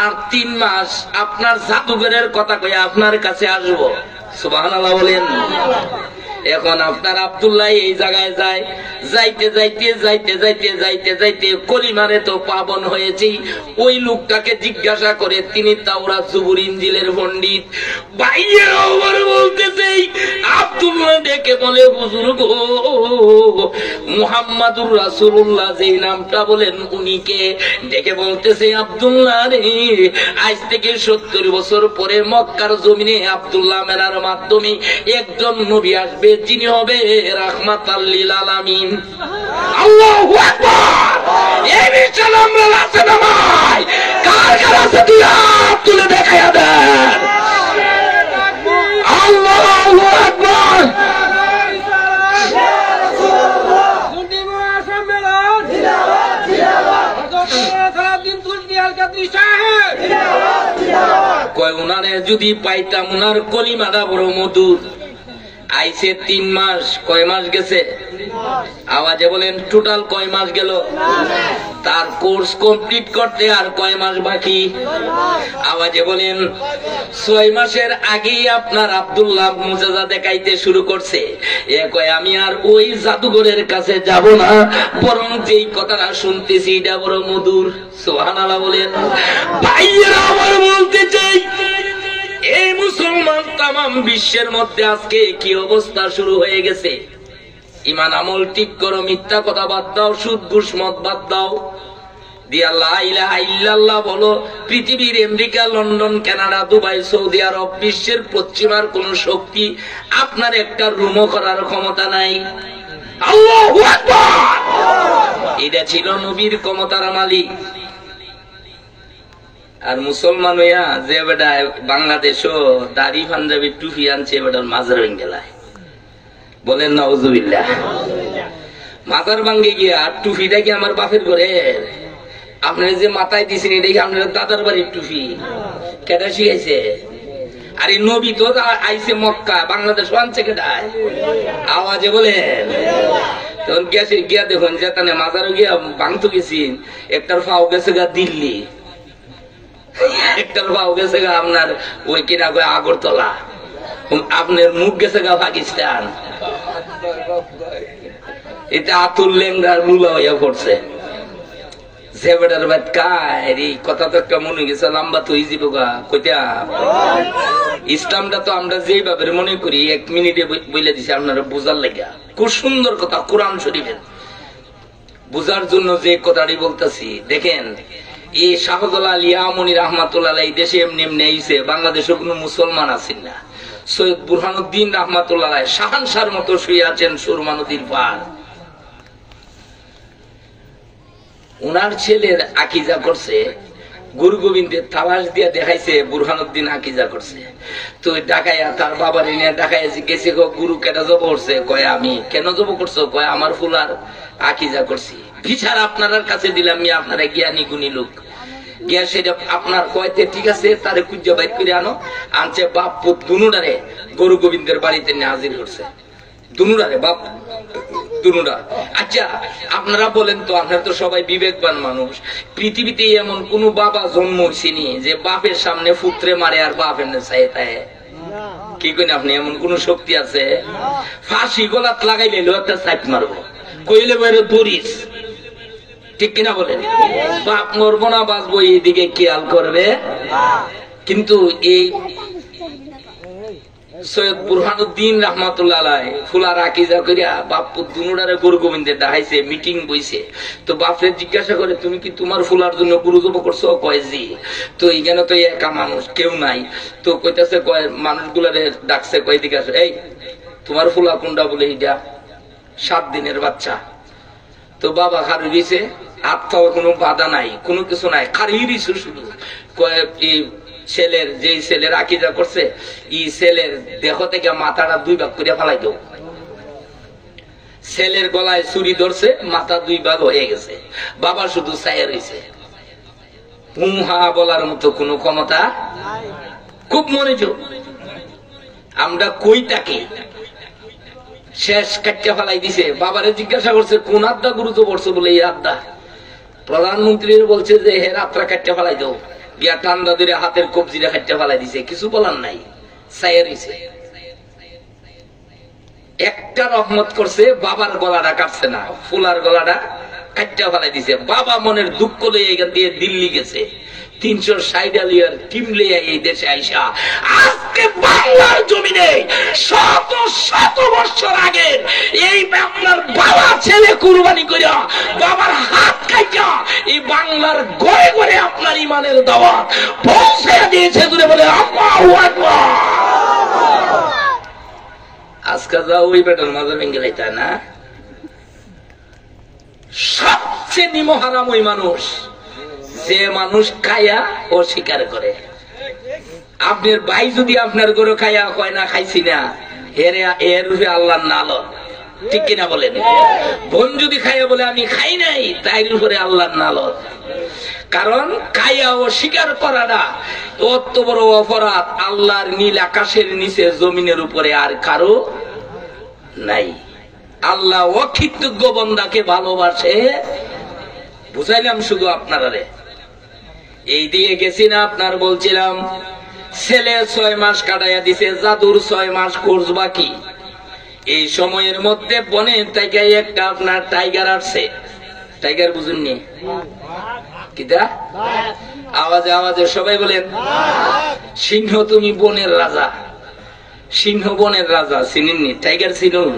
আর 3 মাস আপনার জাদুঘরের কথা কয়ে আপনার কাছে আসবো। সুবহানাল্লাহ বলেন। এখন আপনার আব্দুল্লাহ এই জায়গায় যায়, যাইতে যাইতে যাইতে যাইতে যাইতে যাইতে কলিমারে তো পাবন হয়েছি। ওই লোকটাকে জিজ্ঞাসা করে, তিনি তাওরাত জবুর ইনজিলের পণ্ডিত। ভাইয়েরা আমার বলতেছে, আব্দুল্লাহ ডেকে বলে, হুজুর গো, মুহাম্মাদুর রাসূলুল্লাহ যেই নামটা বলেন উনিকে দেখে বলতেছে, আব্দুল্লাহ রে, আজ থেকে 70 বছর পরে মক্কার জমিনে আব্দুল্লাহ মেলার মাধ্যমে একজন নবী আসবে, যিনি হবে রাহমাতাল লিল আলামিন। আল্লাহু আকবার। এই মিশন আমরা আছে না ভাই? কার কার আছে তুই হাত তুলে দেখায়া দেন। আল্লাহু আকবার। কয় উনারে যদি পাইতাম, উনার কলিমাটা বড় মধুর। আইছে 3 মাস, কয় মাস গেছে? আওয়াজে বলেন টোটাল কয় মাস গেল? তার কোর্স কমপ্লিট করতে আর কয় মাস বাকি? আওয়াজে বলেন 6 মাসের আগেই আপনার আব্দুল্লাহ মুজিজা দেখাইতে শুরু করছে। এ কয় আমি আর ওই জাদুঘরের কাছে যাব না, বরং যেই কথাটা শুনতেছি এটা বড় মধুর। সুবহানাল্লাহ বলেন। ভাইয়েরা আমার বলতে চাই, এই মুসলমান তামাম বিশ্বের মধ্যে আজকে কি অবস্থা শুরু হয়ে গেছে। ইমান আমল ঠিক করো, মিথ্যা কথা বাদ দাও, সুদ ঘুষ মদ বাদ দাও, দিয়া লা ইলাহা ইল্লাল্লাহ বলো। পৃথিবীর আমেরিকা, লন্ডন, কানাডা, দুবাই, সৌদি আরব, বিশ্বের পশ্চিমার কোন শক্তি আপনার একটা রুমও করার ক্ষমতা নাই। আল্লাহু আকবার। এটা ছিল নবীর ক্ষমতার মালিক। আর মুসলমান হইয়া যে বেটা বাংলাদেশও দাড়ি পাঞ্জাবি টুপি আনছে, বেটার মাজার ভেঙে গেলায়। বলেন নাউজুবিল্লাহ। মাজার ভাঙ্গে গিয়া টুপিটা কি আমার বাপের ঘরে? আপনারা যে মাথায় দিছেন এটা কি আপনার দাদার বাড়ির টুপি? কেটা শিখাইছে? আরে নবী তো আইছে মক্কা, বাংলাদেশ আনছে কেটায়? আওয়াজে বলেন। তখন গেছে গিয়া দেখুন যে তানে মাজারও গিয়া ভাঙতো গেছি, একটার ফাও গেছে গা দিল্লি, একটার ভাও গেছে গা আপনার ওই কিনা আগরতলা, আপনার মুখ গেছে গা পাকিস্তান। এটা আতুল লেঙ্গার মূলা হইয়া পড়ছে। যে বেটার বাদ কায় কথা তো একটা মনে গেছে, লম্বা তো ইজিব গা কইতা। ইসলামটা তো আমরা যেভাবে মনে করি 1 মিনিটে বলে দিছি আপনারা বুঝার লেগা। খুব সুন্দর কথা, কোরআন শরীফের বুঝার জন্য যে কথাটি বলতেছি। দেখেন, এই শাহজালাল ইয়ামনি রাহমাতুল্লাহ এই দেশে এমনি এমনি আইছে, বাংলাদেশে কোনো মুসলমান আছেন না। সৈয়দ বুরহানুদ্দিন রাহমাতুল্লাহ শাহানশার মতো শুয়ে আছেন সুরমা নদীর পার। উনার ছেলের আকিজা করছে, গুরু গোবিন্দের তালাশ দিয়া দেখাইছে বুরহানুদ্দিন আকিজা করছে। তো ডাকাইয়া তার বাবার নিয়ে ডাকাইয়া জিজ্ঞেস, গুরু কেটা জব করছে? কয় আমি। কেন জব করছো? কয় আমার ফুলার আকিজা করছি। বিচার আপনার কাছে দিলাম, আপনারা জ্ঞানী গুণী লোক। গিয়া সেটা আপনার কয়তে ঠিক আছে, তারে কুজ্জা বাইর করে আনো। আনছে বাপ পুত দুনুডারে গুরু গোবিন্দের বাড়িতে নিয়ে হাজির করছে। দুনুডারে বাপ দুনুডা। আচ্ছা আপনারা বলেন তো, আপনারা তো সবাই বিবেকবান মানুষ, পৃথিবীতে এমন কোন বাবা জন্ম হইছেনি যে বাপের সামনে পুত্রে মারে আর বাপ এমনি চাই তাই? কি করেন আপনি? এমন কোন শক্তি আছে? ফাঁসি গলাত লাগাইলে একটা চাইট মারবো, কইলে বাইরে দরিস, ঠিক কিনা বলেন? বাপ মরবো না বাঁচবো এইদিকে খেয়াল করবে। কিন্তু এই সৈয়দ বুরহানুদ্দিন রাহমাতুল্লাহ আলাইহি ফুলার আকিজা করিয়া বাপ দুনুডারে গুরু গোবিন্দের দেখাইছে, মিটিং বইছে। তো বাপরে জিজ্ঞাসা করে, তুমি কি তোমার ফুলার জন্য গুরু জব করছো? কয় জি। তো এখানে তো একা মানুষ কেউ নাই। তো কইতাছে, কয় মানুষগুলারে ডাকছে, কয় দিকে আসো, এই তোমার ফুলা কোনটা? বলে এইটা 7 দিনের বাচ্চা। তো বাবা খারু দিছে, হাত খাওয়ার কোনো বাধা নাই, কোনো কিছু নাই, খারিয়ে দিছে শুধু। ছেলের যে ছেলের আকিজা করছে, এই ছেলের দেহ থেকে মাথাটা 2 ভাগ করে ফেলাই দেব। ছেলের গলায় ছুরি ধরছে, মাথা 2 ভাগ হয়ে গেছে। বাবা শুধু চাইয়া রয়েছে, হুহা বলার মতো কোনো ক্ষমতা। খুব মনোযোগ। আমরা কই তাকে শেষ কাটিয়া ফেলাই দিছে। বাবারে জিজ্ঞাসা করছে, কোন আড্ডা গুরুত্ব পড়ছে? বলে এই আড্ডা। প্রধানমন্ত্রী বলছে যে হে রাত্রা কাটিয়া ফেলাই দাও। গিয়া ঠান্ডা ধরে হাতের কবজিটা কাটিয়া ফেলাই দিছে, কিছু বলার নাই, চাইয়া রইছে। একটা রহমত করছে, বাবার গলাটা কাটছে না, ফুলার গলাটা কাটিয়া ফেলাই দিছে। বাবা মনের দুঃখ লইয়া এখান দিয়ে দিল্লি গেছে, 360 আলিয়ার টিম লইয়া এই দেশে আইসা আজকে বাংলার জমিনে শত শত বছর আগে এই বাংলার বাবা কুরবানি করিয়া বাবার হাত কাইটা এই বাংলার ঘরে ঘরে আপনার ইমানের দাওয়াত পৌঁছে দিয়েছে দূরে বলে আল্লাহু আকবার। আজকে যাও ওই বেটার মাঝে ভেঙে লাইতা না। সবচেয়ে নিমহারাম ওই মানুষ যে মানুষ খায়া অস্বীকার করে। আপনার ভাই যদি আপনার গরু খায়া কয় না খাইছি না, এর রূপে আল্লাহর নালত, ঠিক কিনা বলেন? বোন যদি খাইয়া বলে আমি খাই নাই, তাই উপরে আল্লাহর নালত। কারণ খাইয়া অস্বীকার করাটা অত বড় অপরাধ আল্লাহর নীল আকাশের নিচে জমিনের উপরে আর কারো নাই। আল্লাহ অকৃতজ্ঞ বান্দাকে ভালোবাসে। বুঝাইলাম শুধু আপনারা। এই দিয়ে গেছি না আপনার, বলছিলাম ছেলে 6 মাস কাটাইয়া দিছে, জাদুর 6 মাস কোর্স বাকি। এই সময়ের মধ্যে বনের থেকে একটা আপনার টাইগার আসছে। টাইগার বুঝুননি? কিটা আওয়াজে আওয়াজে সবাই বলেন সিংহ তুমি বনের রাজা। সিংহ বনের রাজা চিনেননি? টাইগার চিনুন?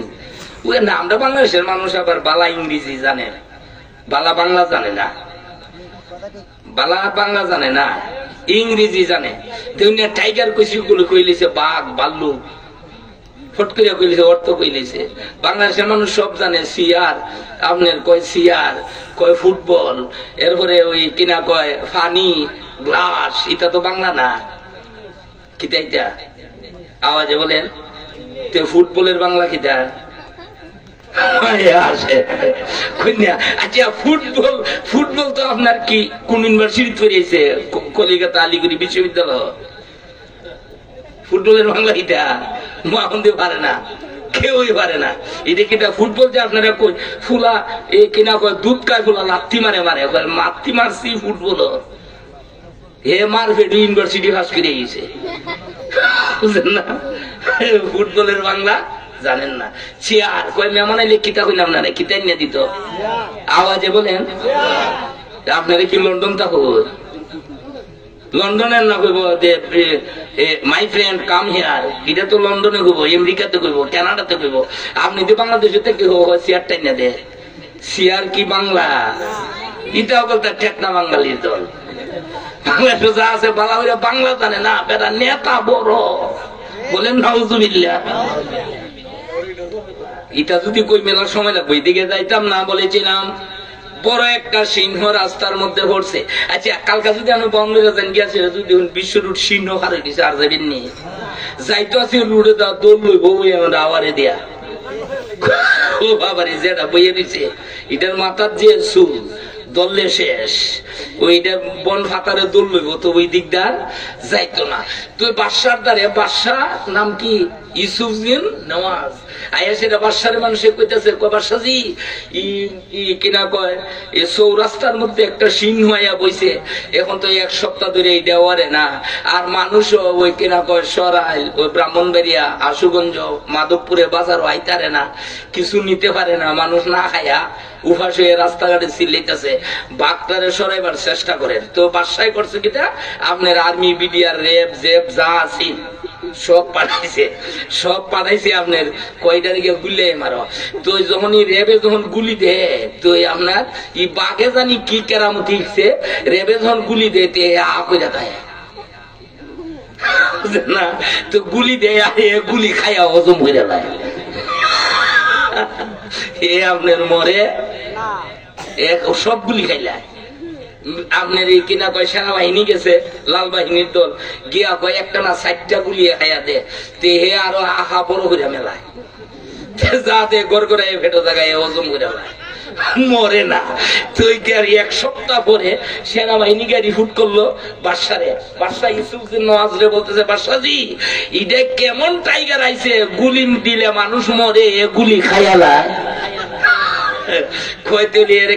ওই না, আমরা বাংলাদেশের মানুষ আবার বালা ইংরেজি জানে, বালা বাংলা জানে না, বালা বাংলা জানে না, ইংরেজি জানে। টাইগার কইছি কইলেছে বাঘ ভাল্লুক, ফট করে কইলেছে অর্থ কইলেছে। বাংলাদেশের মানুষ সব জানে। সিয়ার আপনার কয় সিয়ার, কয় ফুটবল, এরপরে ওই কিনা কয় ফানি গ্লাস। এটা তো বাংলা না। কিটা এটা আওয়াজে বলেন তো, ফুটবলের বাংলা কিটা? আচ্ছা ফুটবল, ফুটবল তো আপনার কি কোন ইউনিভার্সিটি তৈরিছে? কলিকাতা আলিগড়ি বিশ্ববিদ্যালয়। ফুটবলের বাংলা এটা মহান্দি পারে না, কেউই পারে না। এটা কিটা ফুটবল যে আপনারা কই ফুলা এ কিনা কয় দুধ খায় ফুলা লাত্তি মারে মারে মাত্তি মারছি ফুটবল। হে মারফেট ইউনিভার্সিটি পাস করে গেছে, বুঝলেন না? ফুটবলের বাংলা জানেন না। চেয়ার কয় মেহমান আইলে কিতা কইলাম না, কিতা নিয়ে দিত? আওয়াজে বলেন আপনারা কি লন্ডন থাকো? লন্ডনের না কইব মাই ফ্রেন্ড কাম হিয়ার, এটা তো লন্ডনে কইব, আমেরিকাতে কইব, কানাডাতে কইব। আপনি তো বাংলাদেশে থেকে চেয়ার টাইনা দে। চেয়ার কি বাংলা? এটাও বলতে ঠেকনা বাঙালির দল। বাংলাদেশে যা আছে বালা বাংলা জানে না, বেটা নেতা বড় বলেন নাউজুবিল্লাহ। এটা যদি কই মেলার সময় লাগবে, এদিকে যাইতাম না। বলেছিলাম বড় একটা সিংহ রাস্তার মধ্যে পড়ছে। আচ্ছা কালকা যদি আমি বন্ধুরা জান গিয়েছে, যদি বিশ্ব রুট সিংহ হারে দিছে আর যাবেন নি, যাইতো আছে রুটে দা দৌড় লইব আওয়ারে দিয়া। ও বাবারে যেটা বইয়ে দিছে, এটার মাথার যে চুল দললে শেষ, ওইটা বন ফাতারে দৌড় লইব, তো ওই দিকদার যাইতো না। তুই বাদশার দ্বারে, বাদশা নাম কি ইউসুফজিন নওয়াজ আয়া, সেটা বাদশার মানুষে কইতেছে বাদশাজি কিনা কয় এই চৌরাস্তার মধ্যে একটা সিংহ আয়া বইছে, এখন তো 1 সপ্তাহ ধরে এই দেওয়ারে না, আর মানুষ ওই কিনা কয় সরাইল ওই ব্রাহ্মণবাড়িয়া আশুগঞ্জ মাধবপুরে বাজারও আইতারে না, কিছু নিতে পারে না, মানুষ না খায়া উপাস হয়ে রাস্তাঘাটে চিল্লাইতেছে, বাঘটারে সরাইবার চেষ্টা করেন। তো বাদশাই করছে কিটা আপনার আর্মি বিডিআর রেপ জেপ যা আছে সব পাঠাইছে, সব পাঠাইছে আপনার কয়টা দিকে গুলে মারো। তো যখনই রেবে যখন গুলি দেয়, তো আপনার এই বাঘে জানি কি কেরামতি হচ্ছে, রেবে যখন গুলি দেয় তে কইরা খায় না, তো গুলি দেয় গুলি খাইয়া হজম হয়ে যায়। এ আপনার মরে সবগুলি খাইলা। আপনার এই কিনা কয় সেনাবাহিনী গেছে, লাল বাহিনীর দল গিয়া কয় একটা না 4টা গুলিয়ে খাইয়া দে, তে হে আরো আহা বড় করে মেলায়, যাতে গড় করে ভেটো জায়গায় হজম করে মেলায়, মরে না। তুই গাড়ি 1 সপ্তাহ পরে সেনাবাহিনী গাড়ি ফুট করলো বাদশারে। বাদশা ইউসুফজিন নওয়াজরে বলতেছে, বাদশাজি এটা কেমন টাইগার আইছে, গুলি দিলে মানুষ মরে, গুলি খাইয়ালায়।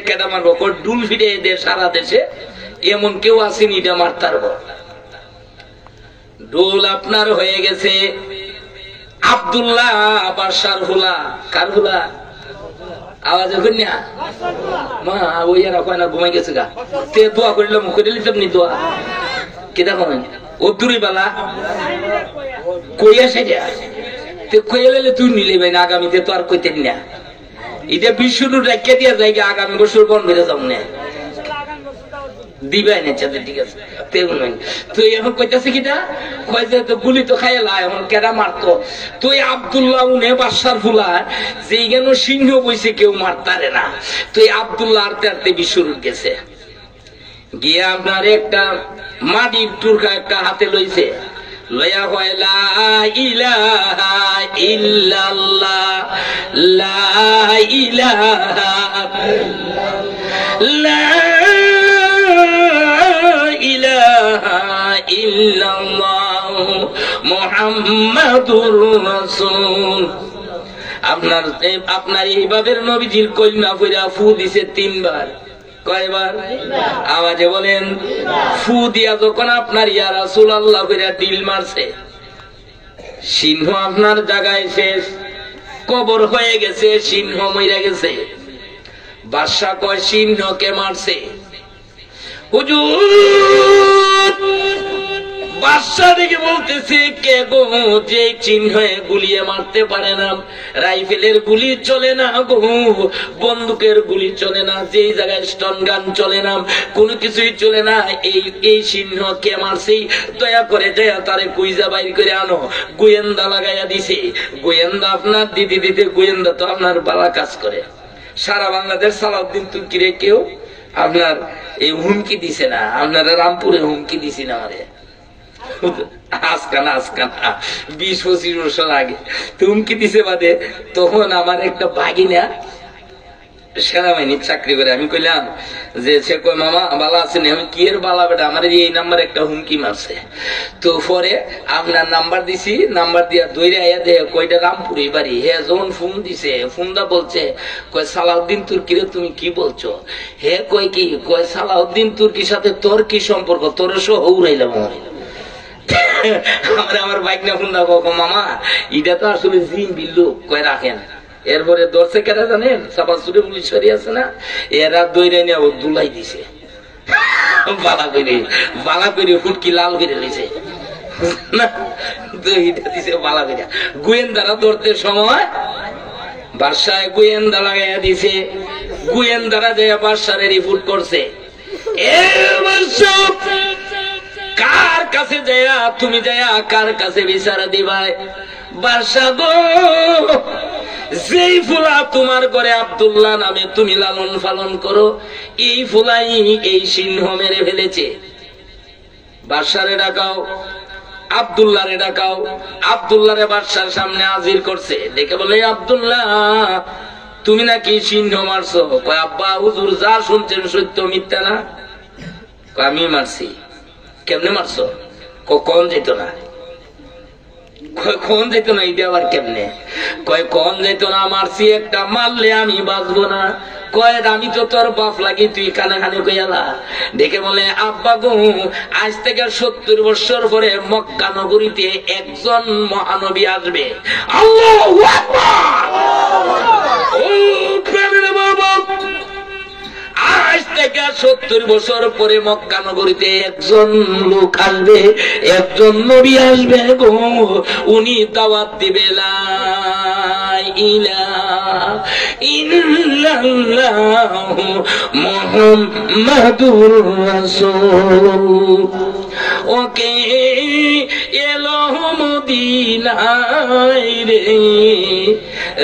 কেটা মারবো ডুল ফিরে দে, সারা দেশে এমন কেউ আসেনি এটা মারতার। ডোল আপনার হয়ে গেছে আব্দুল্লাহ বাদশার হুলা। কার হুলা? আওয়াজ এখন না মা ওই আর কয় না ঘুমাই গেছে গা, তে দোয়া করিল মুখ করে লিতাম নি দোয়া কেটা করেন ও দূরি বালা কইয়া সেটা তে কইয়া লাইলে তুই নিলে ভাই না, আগামীতে তো আর কইতেন না। এটা বিষ্ণু রেখে দিয়ে জায়গা আগামী বছর বন বেড়ে যাও না দিবাই না চাঁদে, ঠিক আছে তুই এখন কইতাছে কিটা কয় যে তো গুলি তো খাইলা এখন কেডা মারতো তুই আব্দুল্লাহ উনে বাদশার ফুলা যে কেন সিংহ বইছে কেউ মারতারে না তুই আব্দুল্লাহ আরতে আরতে বিষ্ণু গেছে গিয়ে আপনার একটা মাটির টুরকা একটা হাতে লইছে লয়া কয় লা ইলাহা ইল্লাল্লাহ লা ইলাহা লা ইলাহা ইল্লাল্লাহ মুহাম্মাদুর রাসূল। আপনার এইভাবের নবীজির কলমা পড়া ফু দিছে 3 বার। কয়বার? আওয়াজে বলেন। ফু দিয়া যখন আপনার ইয়া রাসূলুল্লাহ কইরা দিল মারছে, সিংহ আপনার জায়গায় শেষ, কবর হয়ে গেছে, সিংহ মইরা গেছে। বাদশা কয় সিংহকে মারছে। হুজুর বাদশা দেখে বলতেছে কে গো যে চিহ্নে গুলিয়ে মারতে পারে না, রাইফেলের গুলি চলে না গো, বন্দুকের গুলি চলে না, যেই জায়গায় স্টন গান চলে না, কোনো কিছুই চলে না, এই চিহ্ন কে মারছে দয়া করে দয়া তারে কুইজা বাইর করে আনো। গোয়েন্দা লাগাইয়া দিছে। গোয়েন্দা আপনার দিতে গোয়েন্দা তো আপনার বালা কাজ করে। সারা বাংলাদেশ সালাউদ্দিন তুর্কিরে কেউ আপনার এই হুমকি দিছে না, আপনারা রামপুরে হুমকি দিছি না আমারে আজকানা 20-25 বছর আগে হুমকি দিছে বাদে। তখন আমার একটা ভাগিনা সেনাবাহিনীর চাকরি করে, আমি কইলাম যে সে কই মামা বালা আছেন, আমি কি এর বালা বেটা আমার এই নাম্বার একটা হুমকি মারছে। তো পরে আপনার নাম্বার দিছি, নাম্বার দিয়া দইরা আয়া দে কয়টা রামপুরে বাড়ি। হে যখন ফোন দিছে, ফোনটা বলছে কয় সালাউদ্দিন তুর্কিরে তুমি কি বলছো? হে কয় কি? কয় সালাউদ্দিন তুর্কির সাথে তোর কি সম্পর্ক? তোর সহ উড়াইলাম। আমার বাইক না ফোন দাও মামা এটা তো আসলে জিম বিল্লু কয় রাখেন। এরপরে দর্শে কেটা জানেন সাপাসুরে পুলিশরি আছে না, এরা দইরা নিয়ে দুলাই দিছে, বালা করে ফুটকি লাল করে দিছে দিছে বালা করে। গোয়েন্দারা ধরতে সময় বাদশায় গোয়েন্দা লাগাইয়া দিছে। গোয়েন্দারা যায় বাদশারে রিপোর্ট করছে, এ বাদশা কার কাছে যায়া তুমি যায়া কার কাছে বিচার দিবাই? বাদশা গো যেই ফুলা তোমার ঘরে আব্দুল্লাহ নামে তুমি লালন পালন করো, এই ফুলাই এই সিংহ মেরে ফেলেছে। বাদশারে ডাকাও, আব্দুল্লাহরে ডাকাও। আব্দুল্লাহরে বাদশার সামনে হাজির করছে। দেখে বলে আব্দুল্লাহ তুমি নাকি সিংহ মারছো? কয় আব্বা হুজুর যা শুনছেন সত্য, মিথ্যা না। আমি মারছি। কেমনে মারছো? কখন যেত না, কখন যেত না, এটা আবার কেমনে? কয় কখন যেত না, মারছি একটা, মারলে আমি বাঁচবো না। কয় আমি তো তোর বাপ লাগি, তুই কানে কানে কইয়ালা। দেখে বলে আব্বা গো আজ থেকে 70 বছর পরে মক্কা নগরীতে একজন মহানবী আসবে। আল্লাহু আকবার। ও প্রাণের বাবা, আজ থেকে 70 বছর পরে মক্কা নগরীতে একজন লোক আসবে, একজন নবী আসবে গো, উনি দাওয়াত দিবে লা ইলাহা ইল্লাল্লাহু মুহাম্মাদুর রাসূল। ওকে এলো মদিনায় রে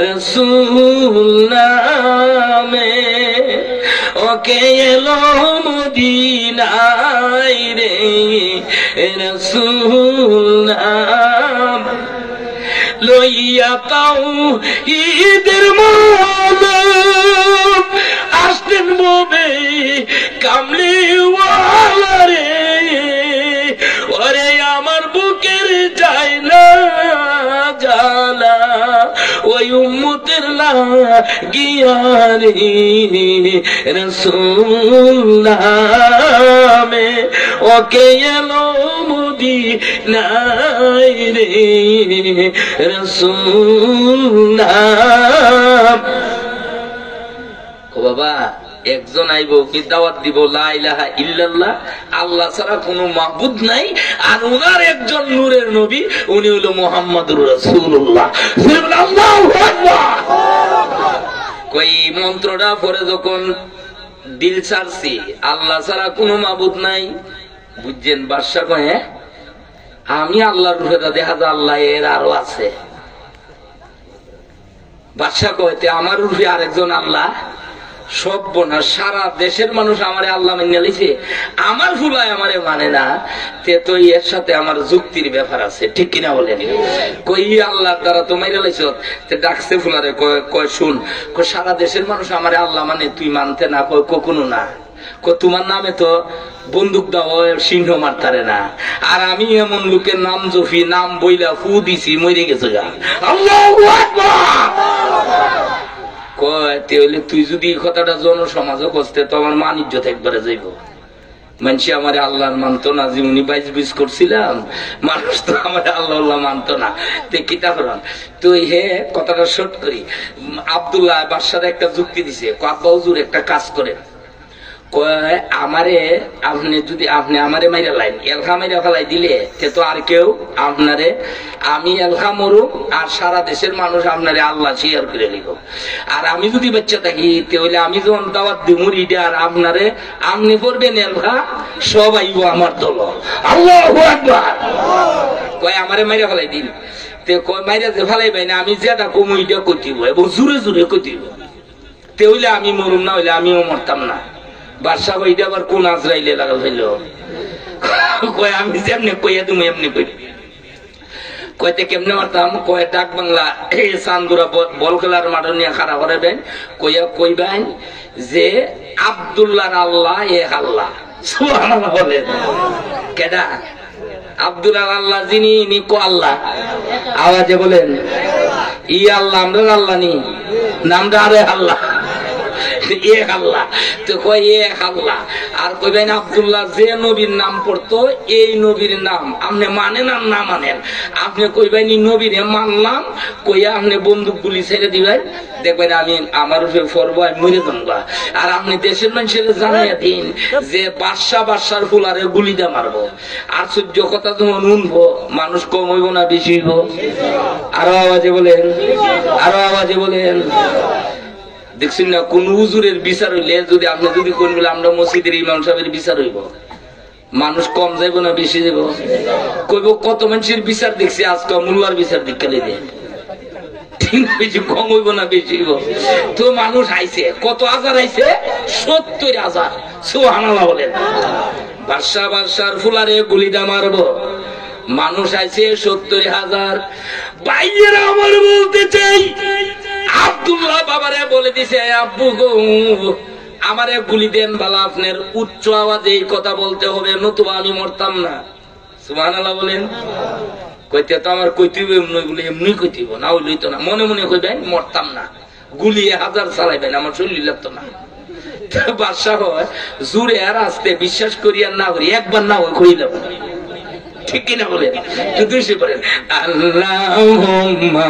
রাসূল নামে, ওকে এলো মদিনায় রে রাসূল নাম, লইয়া তাও ঈদের মালাম আসতেন মোবে কামলিওয়ালা রে। ওরে আমার বুকের যায় না জালা, ওই উম্মতের লাগিয়া রে রাসূল নামে, ওকে এলো মদিনায় রে রাসূল নাম। ও বাবা একজন আইব কি দাওয়াত দিব লা ইলাহা ইল্লাল্লাহ, আল্লাহ ছাড়া কোনো মাবুদ নাই, আর উনার একজন নূরের নবী, উনি হলো মুহাম্মদুর রাসূলুল্লাহ। আল্লাহু আকবার। কই মন্ত্রটা পরে যখন দিল ছাড়ছি আল্লাহ ছাড়া কোনো মাবুদ নাই বুঝছেন বাদশা কয়ে আমি আল্লাহর রূপে দেখা যায় আল্লাহ এর আরো আছে বাদশা কইতে আমার রূপে আরেকজন আল্লাহ সব বোনা সারা দেশের মানুষ আমারে আল্লাহ মেনে নিয়েছে আমার ফুলায় আমারে মানে না তে তো এর সাথে আমার যুক্তির ব্যাপার আছে ঠিক কিনা বলেন কই আল্লাহর দ্বারা তো মেরে লাইছো তে ডাকছে ফুলারে কয় শুন কই সারা দেশের মানুষ আমারে আল্লাহ মানে তুই মানতে না কই কখনো না কই তোমার নামে তো বন্দুক দাও সিংহ মারতারে না আর আমি এমন লোকের নাম জফি নাম বইলা ফু দিছি মরে গেছে গা আল্লাহু আকবার কইতে হইলে তুই যদি এই কথাটা জনসমাজে কইতে তো আমার মান ইজ্জত একবারে যাইব মানুষ আমারে আল্লাহর মানতো না জীবনী 22 করছিলাম মানুষ তো আমারে আল্লাহ মানতো না তে কিতা করেন তো হে কথাটা শর্ট করি আব্দুল্লাহ বাদশার একটা যুক্তি দিছে আব্বা হুজুর একটা কাজ করেন আমারে আপনি যদি আপনি আমারে মাইরা লাইন এলহা মাইরা ফেলাই দিলে তে তো আর কেউ আপনারে আমি এলহা মরুক আর সারা দেশের মানুষ আপনারে আল্লাহ শেয়ার করে লিখ আর আমি যদি বাচ্চা থাকি তাহলে আমি যখন দাওয়াত দিমুর ইডা আর আপনারে আপনি পড়বেন এলহা সব আইব আমার দল আল্লাহু আকবার কয় আমারে মাইরা ফেলাই দিন তে কয় মাইরা যে ফেলাইবেন আমি যেটা কমু ইটা কইতিব এবং জোরে জোরে কইতিব তে হইলে আমি মরুম না হইলে আমিও মরতাম না বাদশা কইটা আবার কোন আজরাইলে লাগাল ফেল কয় আমি যেমনি কইয়া তুমি এমনি কই কয়তে কেমনে মারতাম কয় ডাক বাংলা এই চান্দুরা বল খেলার মাঠ নিয়ে খাড়া করাবেন কইয়া কইবেন যে আব্দুল্লাহর আল্লাহ এক আল্লাহ সুবহানাল্লাহ বলেন কেডা আব্দুল্লাহর আল্লাহ যিনি ইনি কো আল্লাহ আওয়াজে বলেন ই আল্লাহ আমরা আল্লাহ নি নামটা আরে আল্লাহ এক আল্লাহ তো কয় এক আল্লাহ আর কইবেন আব্দুল্লাহ যে নবীর নাম পড়তো এই নবীর নাম আপনি মানেন আর না মানেন আপনি কইবেন এই নবীরে মানলাম কইয়া আপনি বন্দুক গুলি ছেড়ে দিবেন দেখবেন আমি আমার উপরে ফরবো আমি মরে যাবো আর আপনি দেশের মানুষের জানাইয়া দিন যে বাদশার ফুলারে গুলি দিয়ে মারবো আর সূর্য কথা যখন উনবো মানুষ কম হইব না বেশি হইব আরো আওয়াজে বলেন আরো আওয়াজে বলেন দেখছেন না কোন হুজুরের বিচার হইলে যদি আপনি যদি কোন বলে আমরা মসজিদের ইমাম সাহেবের বিচার হইব মানুষ কম যাইব না বেশি যাইব কইব কত মানুষের বিচার দেখছি আজকে মোল্লার বিচার দেখালে দিয়ে কম হইব না বেশি হইব তো মানুষ আইছে কত হাজার আইছে 70,000 সুবহানাল্লাহ বলেন বাদশার ফুলারে গুলিটা মারবো মানুষ আইছে 70,000 বাইরেরা আমার বলতে চাই আব্দুল্লাহ বাবারে বলে দিছে আব্বু গো আমারে গুলি দেন বালা আপনার উচ্চ আওয়াজে এই কথা বলতে হবে নতুবা আমি মরতাম না সুবহানাল্লাহ বলেন কইতে তো আমার কইতিব এমনি কইতিব না হইলই তো না মনে মনে কইবেন মরতাম না গুলি 1000 চালাইবেন আমার শরীর লাগতো না বাদশা হয় জোরে আর আস্তে বিশ্বাস করি আর না করি একবার না হয় কইলাম ঠিক কিনা বলেন একটু সে বলেন আল্লাহুম্মা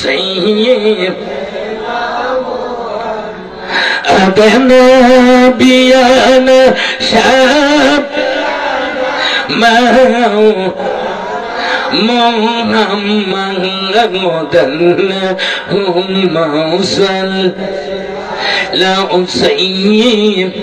সাইয়্যিদ আদনাবিয়ানা শাব মুহাম্মাদুল্লাহুম্মা সাল্লাল্লাহু সাইয়্যিদ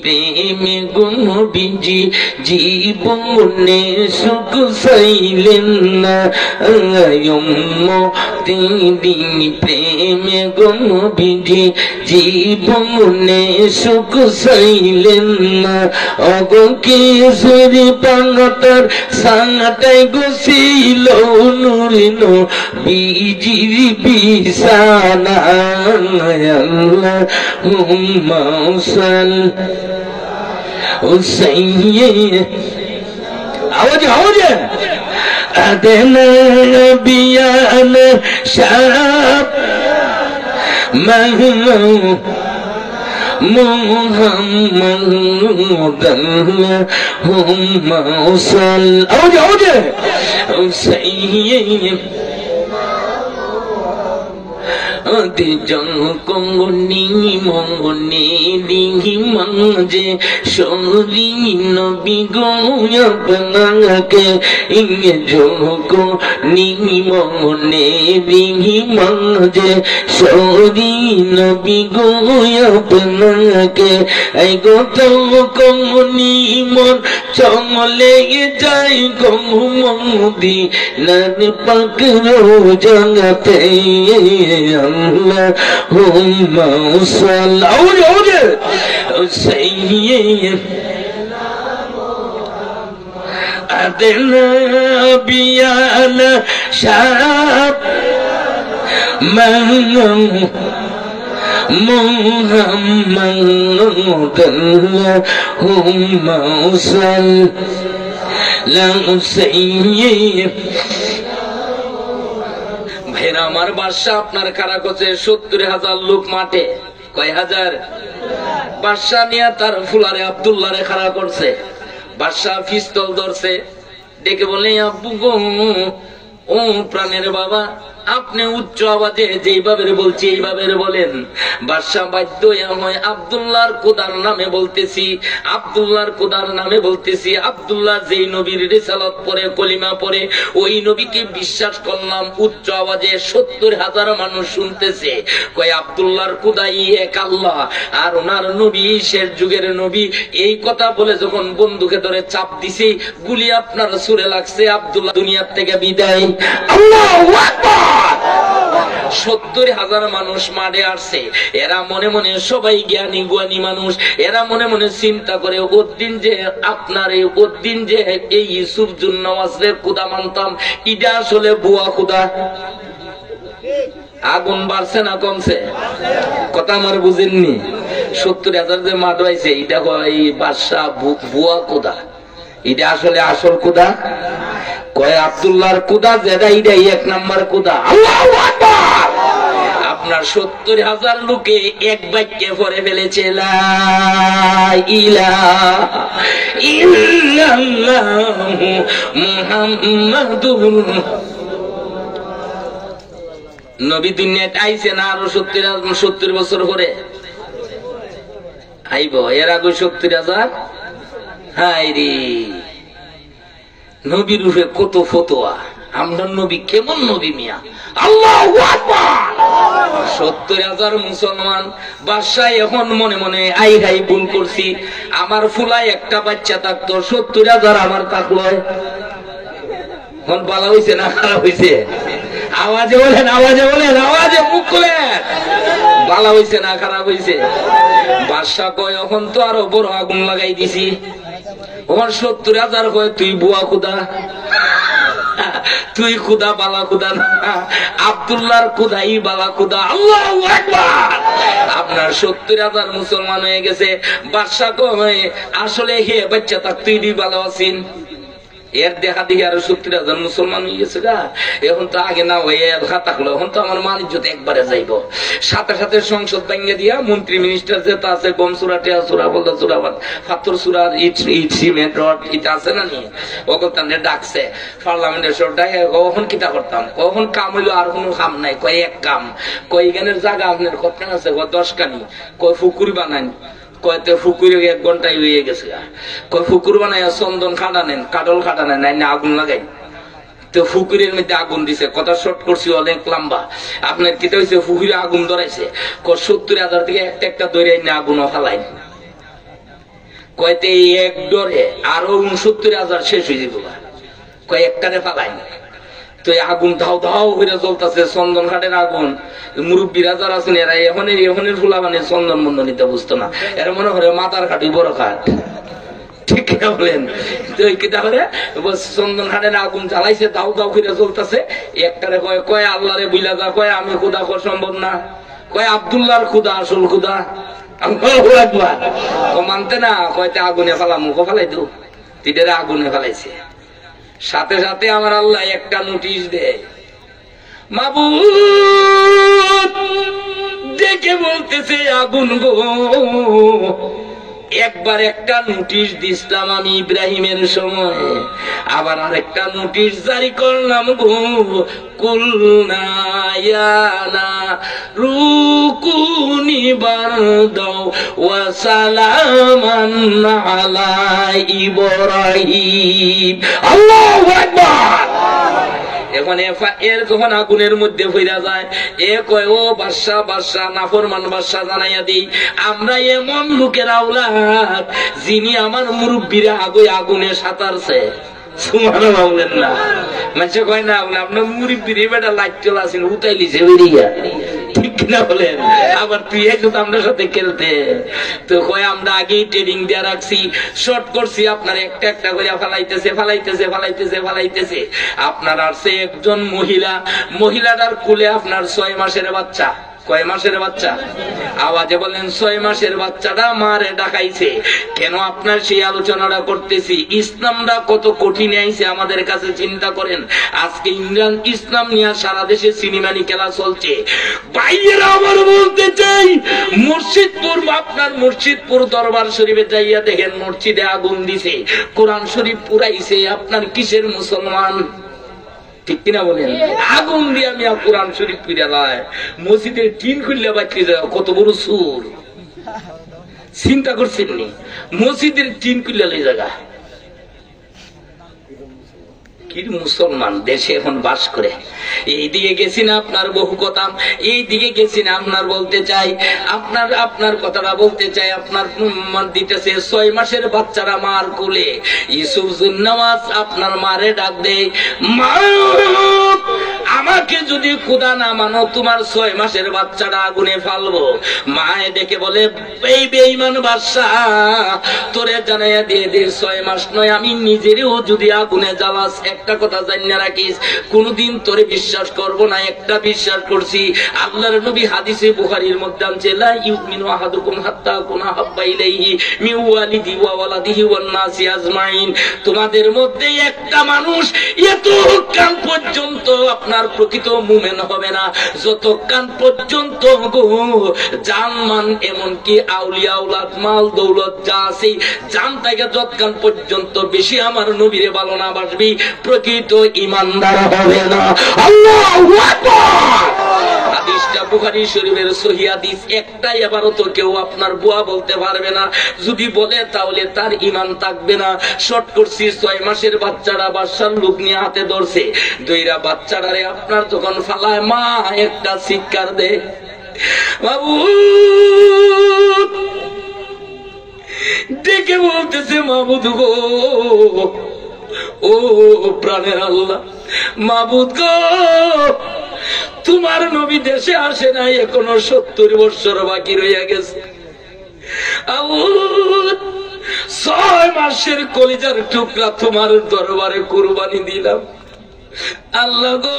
প্রেমে গুণবিজি জীবনে সুখ সাইলেন না প্রেমে গুণবিজি জীবনে সুখ সাইলেন না অগকে সরি পাঙ্গটার সাঙ্গাটাই গুছিল নুরিন বিজির বিছানা اللهم صل وسلم عوجه أدنى بيانا شاب محمد اللهم صل عوجه وسلم আদি জঙ্গনি মঙ্গনি দিঘি মাঝে সরি নবী গো আপনাকে ইয়ে জঙ্গনি মঙ্গনি দিঘি মাঝে সরি নবী গো আপনাকে এই গো কমনি মন চলে যাই গো মদিনার পাক রোজাতে আল্লাহুম্মা সাল্লি সাইয়্যিদিনা বিয়ানা শাব মুহাম্মদ আল্লাহুম্মা সাল্লি ভাইরা আমার বাদশা আপনার কারা করছে ৭০,০০০ লোক মাঠে কয় হাজার বাদশা নিয়ে তার ফুলারে আব্দুল্লাহ রে খাড়া করছে বাদশা পিস্তল ধরছে ডেকে বলে আব্বু গো ও প্রাণের বাবা আপনি উচ্চ আওয়াজে যেইভাবে বলছি এইভাবে বলেন বাদশা বাধ্য হয় আব্দুল্লাহর খোদার নামে বলতেছি আব্দুল্লাহর খোদার নামে বলতেছি আব্দুল্লাহ যেই নবীর রিসালাত পড়ে কলিমা পড়ে ওই নবীকে বিশ্বাস করলাম উচ্চ আওয়াজে ৭০,০০০ মানুষ শুনতেছে কয় আব্দুল্লাহর খোদাই এক আল্লাহ আর ওনার নবী শেষ যুগের নবী এই কথা বলে যখন বন্দুকে ধরে চাপ দিছে গুলি আপনার সুরে লাগছে আব্দুল্লাহ দুনিয়ার থেকে বিদায় আল্লাহু আকবার ৭০,০০০ মানুষ মাঠে আসছে এরা মনে মনে সবাই জ্ঞানী গুয়ানি মানুষ এরা মনে মনে চিন্তা করে ওদিন যে আপনার ওদিন যে এই ইউসুফ জুন্নাওয়াজের খুদা মানতাম এটা আসলে বুয়া খুদা আগুন বাড়ছে না কমছে কথা আমার বুঝেননি ৭০,০০০ যে মাঠ হয়েছে এটা হয় বাদশা বুয়া খুদা এটা আসলে আসল খুদা কয় আব্দুল্লাহর খুদা যেটা এটাই এক নাম্বার খুদা আল্লাহু আকবার আপনার ৭০,০০০ লোকে এক বাক্যে পড়ে ফেলেছে লা ইলাহা ইল্লাল্লাহু মুহাম্মাদুর নবী দুনিয়াতে আইছে না আরো ৭০ বছর পরে আইব এর আগে ৭০,০০০ হাই রে নবীর রূপে কত ফতোয়া আমরা নবী কেমন নবী মিয়া আল্লাহু আকবার ৭০,০০০ মুসলমান বাদশা এখন মনে মনে আই হাই ভুল করছি আমার ফুলায় একটা বাচ্চা থাকতো ৭০,০০০ আমার থাকলো এখন ভালো হইছে না খারাপ হইছে আওয়াজে বলেন আওয়াজে বলেন আওয়াজে মুখ খুলেন ভালো হইছে না খারাপ হইছে বাদশা কয় এখন তো আরো বড় আগুন লাগাই দিছি ওর ৭০,০০০ কয় তুই বুয়া খুদা তুই খুদা বালা খুদা না আব্দুল্লাহর খুদাই বালা খুদা আল্লাহু আকবার আপনার ৭০,০০০ মুসলমান হয়ে গেছে বাদশা কয় আসলে হে বাচ্চা তাক তুই ভালো আছিস এর দেখা দেখি আরো ৭০,০০০ মুসলমান হয়ে গেছে গা এখন তো আগে না হয়ে খাতা খুলো এখন তো আমার মানিজ্যত একবারে যাইব সাথে সাথে সংসদ ভাঙিয়ে দিয়া মন্ত্রী মিনিস্টার যেটা আছে গম সুরা টেয়া সুরা বলতা সুরা ফাতর সুরা ইট সিমেন্ট রড এটা আছে না নিয়ে ওখানে ডাকছে পার্লামেন্টের সব ডাকে কখন কিতা করতাম কখন কাম হইলো আর কোনো কাম নাই কয় এক কাম কয় এখানের জায়গা আপনার কতখান আছে 10 কানি কয় ফুকুরি বানান কয়তে ফুকুরে 1 ঘন্টায় হয়ে গেছে কয় ফুকুর বানায় চন্দন খাটা নেন কাটল খাটা নেন না আগুন লাগাই তো ফুকুরের মধ্যে আগুন দিছে কথা শর্ট করছি অনেক লম্বা আপনার কিতা হয়েছে ফুকুরে আগুন ধরাইছে ৭০,০০০ থেকে একটা ধরে না আগুনও ফালাই কয়তে এক ডরে আরো ৬৯,০০০ শেষ হয়ে যাবো কয় একটারে ফালাই তো আগুন ধাও ধাও করে জ্বলতেছে চন্দন ঘাটের আগুন মুরব্বীরা যারা আছেন এরা এখনের ফুলা মানে চন্দন বন্ধ নিতে বুঝতো না এরা মনে করে মাথার ঘাটি বড় ঘাট ঠিক বলেন তো তাহলে চন্দন ঘাটের আগুন জ্বালাইছে দাও দাও করে জ্বলতেছে একটারে কয় কয় আল্লাহরে বুইলা যা কয় আমি খুদা কর সম্ভব না কয় আব্দুল্লাহর খুদা আসল খুদা মানতে না কয়তে আগুনে ফেলাম মুখ ফেলাই দু তিটারে আগুনে ফেলাইছে সাথে সাথে আমার আল্লাহ একটা নোটিশ দেয় মাবুদ দেখে বলতেছে আগুন গো একবার একটা নোটিশ দিছিলাম আমি ইব্রাহিমের সময় আবার আরেকটা নোটিশ জারি করলাম গো, কুলনা ইয়া নারুকুনি বারদাও ওয়া সালামান আলা ইব্রাহিম। আল্লাহু আকবার। এখন এর যখন আগুনের মধ্যে ফিরা যায়, এ কয় ও বাদশা, বাদশা নাফরমান বাদশা জানাইয়া দিই, আমরা এমন লোকের আওলাদ যিনি আমার মুরব্বীরা আগে আগুনে সাঁতারছে। সুবহানাল্লাহ বলেন না? মানুষে কয় না আপনার মুরব্বীর বেটা লাইট চলা ছিল উতাইলিছে বেরিয়া, ঠিক কিনা বলেন? আবার তুই একটু আমাদের সাথে খেলতে, তো কয় আমরা আগেই ট্রেনিং দিয়ে রাখছি, শর্ট করছি, আপনার একটা একটা করে ফালাইতেছে ফালাইতেছে ফালাইতেছে ফালাইতেছে। আপনার আসছে একজন মহিলা, মহিলাটার কোলে আপনার 6 মাসের বাচ্চা। কয় মাসের বাচ্চা? আওয়াজে বলেন 6 মাসের বাচ্চাটা মারে ডাকাইছে। কেন আপনার সেই আলোচনাটা করতেছি, ইসলামটা কত কঠিন আইছে আমাদের কাছে চিন্তা করেন। আজকে ইন্ডিয়ান ইসলাম নিয়ে সারা দেশে সিনেমানি খেলা চলছে। বাইরেরা আমার বলতে চাই, মুর্শিদপুর, আপনার মুর্শিদপুর দরবার শরীফে যাইয়া দেখেন মসজিদে আগুন দিছে, কোরআন শরীফ পুরাইছে। আপনার কিসের মুসলমান? ঠিক কিনা বলেন? আগুন দিয়ে আমি কোরআন শরীফ পিড়ালাই, মসজিদের টিন খুললে বাচ্চা যায়, কত বড় সুর। চিন্তা করছেন নি? মসজিদের টিন খুললে জায়গা কি মুসলমান দেশে এখন বাস করে। এই দিকে গেছি না আপনার বহু কথা, এই দিকে গেছি না আপনার বলতে চাই, আপনার কথাটা বলতে চাই। আপনার দিতেছে 6 মাসের বাচ্চারা মার কোলে, ইউসুফ জুন্নামাজ আপনার মারে ডাক দেয়, মা আমাকে যদি খোদা না মানো তোমার 6 মাসের বাচ্চাটা আগুনে ফালবো। মায়ে দেখে বলে, এই বেঈমান বাদশা, তোরে জানাইয়া দিয়ে দে 6 মাস নয়, আমি নিজেরও যদি আগুনে জ্বালাস, একটা কথা জানিয়ে রাখিস, কোনদিন তোরে বিশ্বাস করব না। একটা বিশ্বাস করছি, আল্লাহর নবী হাদিসে বুখারীর মধ্যে আনছে, লা ইউমিনু আহাদুকুম হাত্তা কুনা হাব্বা ইলাইহি মিন ওয়ালিদি ওয়া ওয়ালাদিহি ওয়ান নাসি আজমাইন। তোমাদের মধ্যে একটা মানুষ এতক্ষণ পর্যন্ত আপনার প্রকৃত মুমিন হবে না যতক্ষণ পর্যন্ত জানমান, এমনকি আউলিয়া আওলাদ মাল দৌলত যা আছে জান থেকে যতক্ষণ পর্যন্ত বেশি আমার নবীরে ভালো না বাসবি, প্রকৃত ঈমানদার হবে না। আল্লাহু আকবার। হাদিসটা বুখারী শরীফের সহিহ হাদিস, একটাই আবারও তো কেউ আপনার বুয়া বলতে পারবে না, যদি বলে তাহলে তার ঈমান থাকবে না। শর্ট করছি, 6 মাসের বাচ্চারা বাদশার লোক নিয়ে হাতে ধরছে, দুইরা বাচ্চাটারে আপনার যখন ফালায়, মা একটা চিৎকার দে, বাবু ডেকে বলতেছে, মাবুদ গো, ও প্রাণের আল্লাহ, মাবুদ গো, তোমার নবী দেশে আসে নাই, এখনো 70 বছর বাকি রইয়া গেছে। 6 মাসের কলিজার টুকরা তোমার দরবারে কুরবানি দিলাম। আল্লাহ গো,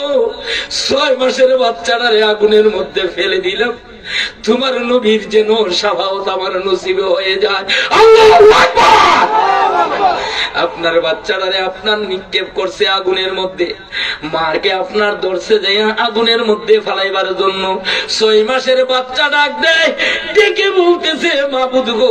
6 মাসের বাচ্চাটারে আগুনের মধ্যে ফেলে দিলাম, তোমার নবীর যেন শাফাআত আমার নসিবে হয়ে যায়। আল্লাহু আকবার। আপনার বাচ্চাটারে আপনার নিক্ষেপ করছে আগুনের মধ্যে, মাকে আপনার ধরছে যে আগুনের মধ্যে ফালাইবার জন্য। 6 মাসের বাচ্চা ডাক দেয়, ডেকে বলতেছে, মাবুদ গো,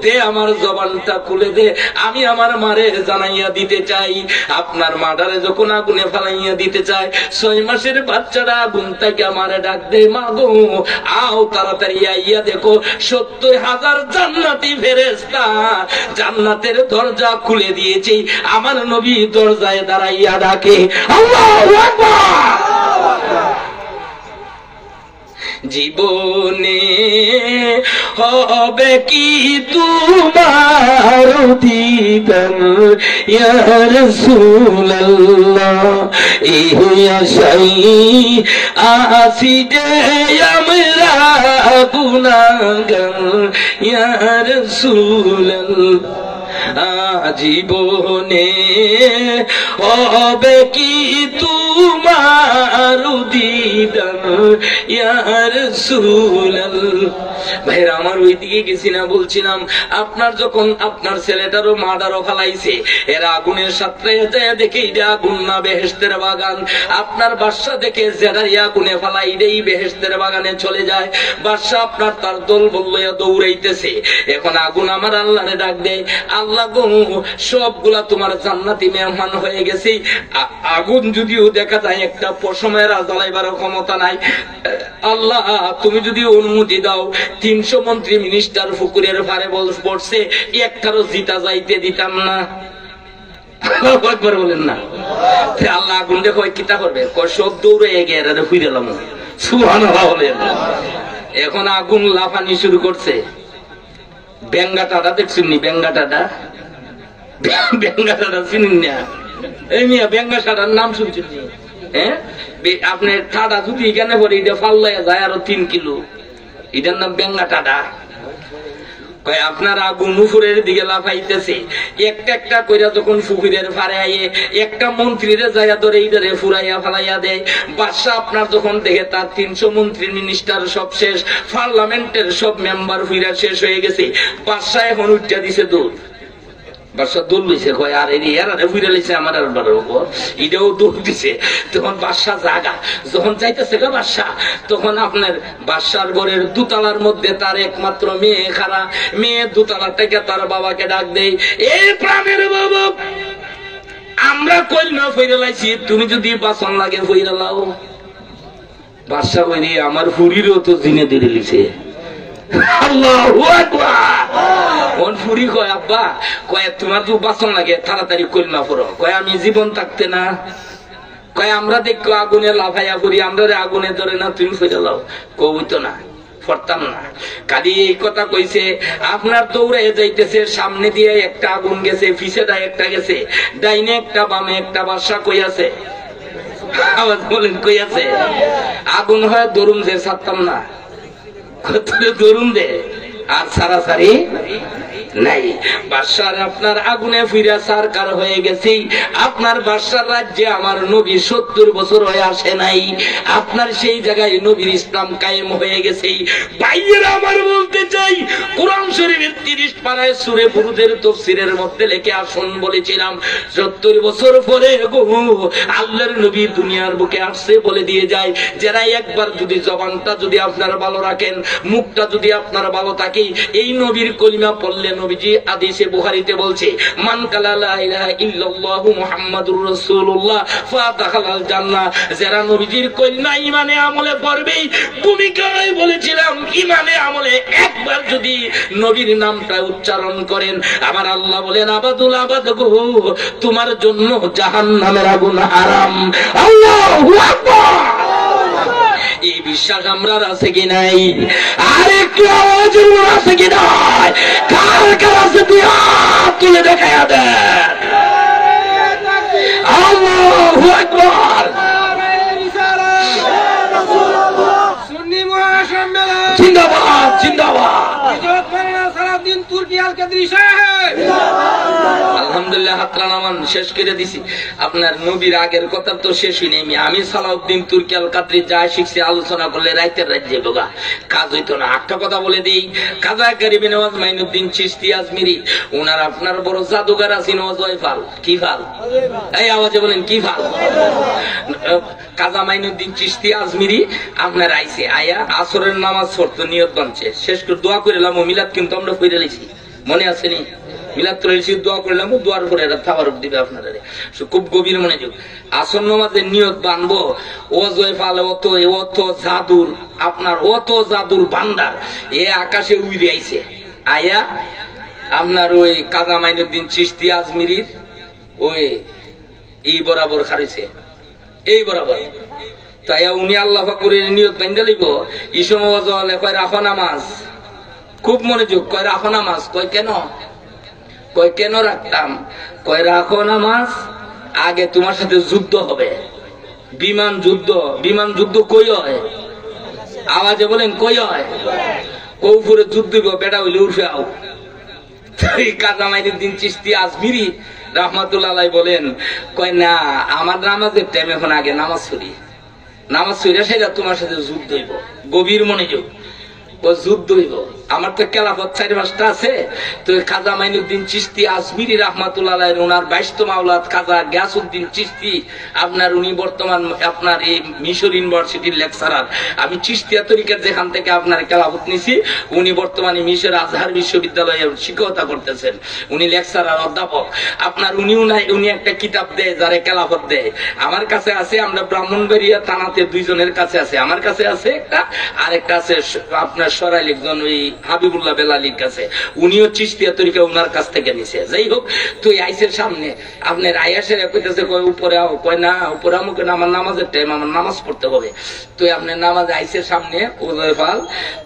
দে আমার জবানটা খুলে দে, আমি আমার মারে জানাইয়া দিতে চাই। আপনার মাটারে যখন আগুনে ফালাইয়া দিতে চায়, 6 মাসের বাচ্চাটা আগুন থেকে আমারে ডাক দেয়, মা গো আও তাড়াতাড়ি আইয়া দেখো, 70,000 জান্নাতি ফেরেশতা জান্নাতের দরজা খুলে দিয়েছে, আমার নবী দরজায় দাঁড়াইয়া ডাকে, আল্লাহু আকবার। জীবনে হবে কি তোমার দিদার ইয়া রাসূলুল্লাহ, এই আশাই আসি যে আমরা গুনাহগার ইয়া রাসূলুল্লাহ। জীবনে হবে কি তোমার দিদার ইয়া রাসূলুল্লাহ। ভাইরা আমার ওইদিকে গেছি না, বলছিলাম আপনার যখন আপনার ছেলেটারও মার্ডারও ফালাইছে, এরা আগুনের সাথে যায় দেখে এটা আগুন না বেহেশতের বাগান। আপনার বাদশা দেখে যেটা আগুনে ফালাই এটাই বেহেশতের বাগানে চলে যায়। বাদশা আপনার তার দল বললইয়া দৌড়াইতেছে। এখন আগুন আমার আল্লাহরে ডাক দেয়, আল্লাহ গো সবগুলা তোমার জান্নাতি মেহমান হয়ে গেছে। আগুন যদিও দেখা যায় একটা পশমের জ্বালাইবার ক্ষমতা নাই, আল্লাহ তুমি যদি অনুমতি দাও 300 মন্ত্রী মিনিস্টার ফুকুরের ফারে পড়ছে, একটারও জিতা যাইতে দিতাম না। একবার বলেন না। আল্লাহ আগুন দেখো কিতা করবে, সব দৌড়ে এগিয়ে ফিরে এলাম। সুবহানাল্লাহ বলেন। এখন আগুন লাফানি শুরু করছে। বেঙ্গাটাটা দেখছেন নি? বেঙ্গাটাটা চিনেন না? এই মিয়া বেঙ্গাটার নাম শুনছেন? হ্যাঁ, আপনি ঠাডা যদি এখানে পরে এটা ফাল্লাইয়া যায় আরো 3 কিলো, এটার নাম বেঙ্গাটাটা। আপনার আগুন উপরের দিকে লাফাইতেছে। একটা একটা কইরা যখন ফুকুরের ফারে আইয়ে একটা মন্ত্রীরে যাইয়া ধরে এইটারে ফুরাইয়া ফালাইয়া দেয়। বাদশা আপনার যখন দেখে তার 300 মন্ত্রী মিনিস্টার সব শেষ, পার্লামেন্টের সব মেম্বার ফুইরা শেষ হয়ে গেছে, বাদশা এখন উঠটা দিছে দৌড়। বাদশা দৌড় লইছে, কয় আর এরা ফুইরা লইছে আমার আর বারের উপর, এটাও দৌড় দিছে। তখন বাদশা জাগা যখন যাইতেছে গা বাদশা, তখন আপনার বাদশার ঘরের দোতলার মধ্যে তার একমাত্র মেয়ে খাড়া। মেয়ে দোতলা থেকে তার বাবাকে ডাক দেয়, এ প্রাণের বাবা, আমরা কইনা ফইরা লাইছি, তুমি যদি বাসন লাগে ফইরা লাও। বাদশা কইনি আমার ফুরিরও তো জিনে দিয়ে লিছে। আল্লাহু আকবার। কোন ফুরি কয় আব্বা, কয় তোমার তো বাসন লাগে তাড়াতাড়ি কলমা পড়ো। কয় আমি জীবন থাকতে না, কয় আমরা দেখো আগুনে লাফাইয়া করি, আমরা আগুনে ধরে না, তুমি ফিরে লাও। কইতো না, পড়তাম না। কালি এই কথা কইছে, আপনার দৌড়ে যাইতেছে, সামনে দিয়ে একটা আগুন গেছে, পিছে দেয় একটা গেছে, ডাইনে একটা বামে একটা। বাদশা কই আছে? আওয়াজ বলেন কই আছে? আগুন হয় দরুন যে ছাড়তাম না, দরুন দে আর সারাসারি নাই। বাদশার আপনার আগুনে ফিরা সরকার হয়ে গেছে। আপনার বাদশার রাজ্যে আমার নবী 70 বছর হয়ে আসে নাই। আপনার সেই জায়গায় নবীর ইসলাম কায়েম হয়ে গেছে। ভাইয়েরা আমার বলতে চাই, কোরআন শরীফের 30 পারায় সূরা বুরুদের তাফসীরের মধ্যে লেখে আসুন বলেছিলাম, 70 বছর পরে গো আল্লাহর নবী দুনিয়ার বুকে আসছে বলে দিয়ে যায়। যারা একবার যদি জবানটা যদি আপনারা ভালো রাখেন, মুখটা যদি আপনার ভালো থাকে, এই নবীর কলিমা পড়লে, নবীজি হাদিসে বুখারীতে বলছে, মান কালা লা ইলাহা ইল্লাল্লাহু মুহাম্মাদুর রাসূলুল্লাহ ফাদাখালাল জান্নাহ। যারা নবীজির কলিমা ঈমানে আমলে পড়বে, ভূমিকায় বলেছিলাম ঈমানে আমলে একবার যদি নবীর নামটা উচ্চারণ করেন, আমার আল্লাহ বলেন আবাদুল আবাদ গো, তোমার জন্য জাহান্নামের আগুন হারাম। আল্লাহু আকবার। এই বিশ্বাস আমরা আছে কি নাই? আরেকটু আওয়াজ আছে কি নাই? কার কার আছে তুই হাত তুলে দেখায়া দেন। আল্লাহু আকবার। সুন্নি মহাসম্মেলন জিন্দাবাদ জিন্দাবাদ। সালাউদ্দিন তুর্কি আল কাদরি সাহেব আলহামদুলিল্লাহ। হাতরা নামান শেষ করে দিছি। আপনার নবীর আগের কথা তো শেষই নেই। আমি সালাউদ্দিন তুর্কি আল কাদরি যা শিখছি আলোচনা করলে রাইতের রাত যাবো গা, কাজ হইতো না। একটা কথা বলে দিই, কাজা গরিব নওয়াজ মাইনুদ্দিন চিশতি আজমিরি, ওনার আপনার বড় জাদুঘর আছে নওয়াজ ফাল। কি ফাল? এই আওয়াজে বলেন কি ফাল? কাজা মাইনুদ্দিন চিশতি আজমিরি আপনার আইছে, আয়া আসরের নামাজ পড়তো, নিয়ত বানছে, শেষ করে দোয়া করিলাম। মিলাদ কিন্তু আমরা কইরে লাইছি, মনে আছে নি? মিলাদ রয়েছি, দোয়া করলাম, দোয়ার পরে তাবারক দিবে আপনাদের। খুব গভীর মনোযোগ। আসর নামাজের নিয়ত বানবো, ও জয় ফালে অত জাদুর আপনার অত জাদুর ভান্ডার এ আকাশে উড়ে আইছে। আয়া আপনার ওই কাজা মাইনুদ্দিন চিশতি আজমিরির ওই এই বরাবর খারিছে, এই বরাবর। তাই উনি আল্লাহ করে নিয়ত বান্ধা লিব। এই সময় কয় রাখো নামাজ, খুব মনোযোগ, কয় রাখো নামাজ। কয় কেন? কয় কেন রাখতাম? কয় রাখো নামাজ, আগে তোমার সাথে যুদ্ধ হবে, বিমান যুদ্ধ। বিমান যুদ্ধ কই হয়? আওয়াজে বলেন কই হয়? কৌপুরে যুদ্ধ বেটা হইলে উঠে আও। কাজা মাইনুদ্দিন চিশতি আজমিরি রাহমাতুল্লাহ আলাইহি বলেন, কয় না আমার নামাজের টাইম এখন, আগে নামাজ পড়ি, নামাজ পড়ে সেটা তোমার সাথে যুদ্ধ হইব, গভীর মনোযোগ, ও যুদ্ধ হইব। আমার তো খেলাফত 4-5টা আছে। তো খাজা মাইনুদ্দিন চিশতি আজমিরি রাহমাতুল্লাহ আলাইহি, ওনার 22তম আওলাদ খাজা গিয়াসউদ্দিন চিশতি, আপনার উনি বর্তমান আপনার এই মিশর ইউনিভার্সিটির লেকচারার। আমি চিশতিয়া তরিকার যেখান থেকে আপনার খেলাফত নিছি, উনি বর্তমানে মিশর আজহার বিশ্ববিদ্যালয়ে শিক্ষকতা করতেছেন, উনি লেকচারার অধ্যাপক আপনার। উনি একটা কিতাব দেয় যারা খেলাফত দেয়, আমার কাছে আছে। আমরা ব্রাহ্মণবাড়িয়া থানাতে 2 জনের কাছে আছে, আমার কাছে আছে একটা, আর একটা আছে আপনার সরাইল একজন ওই হাবিবুল্লাহ বেলালির কাছে, উনিও চিশতিয়া তরিকা উনার কাছ থেকে নিছে। যাই হোক, তুই আইসের সামনে আপনার আয়াসের কইতেছে, কয় উপরে আও, কয় না উপরে আমুক, আমার নামাজের টাইম, আমার নামাজ পড়তে হবে। তুই আপনার নামাজ আইসের সামনে ওদের ফাল,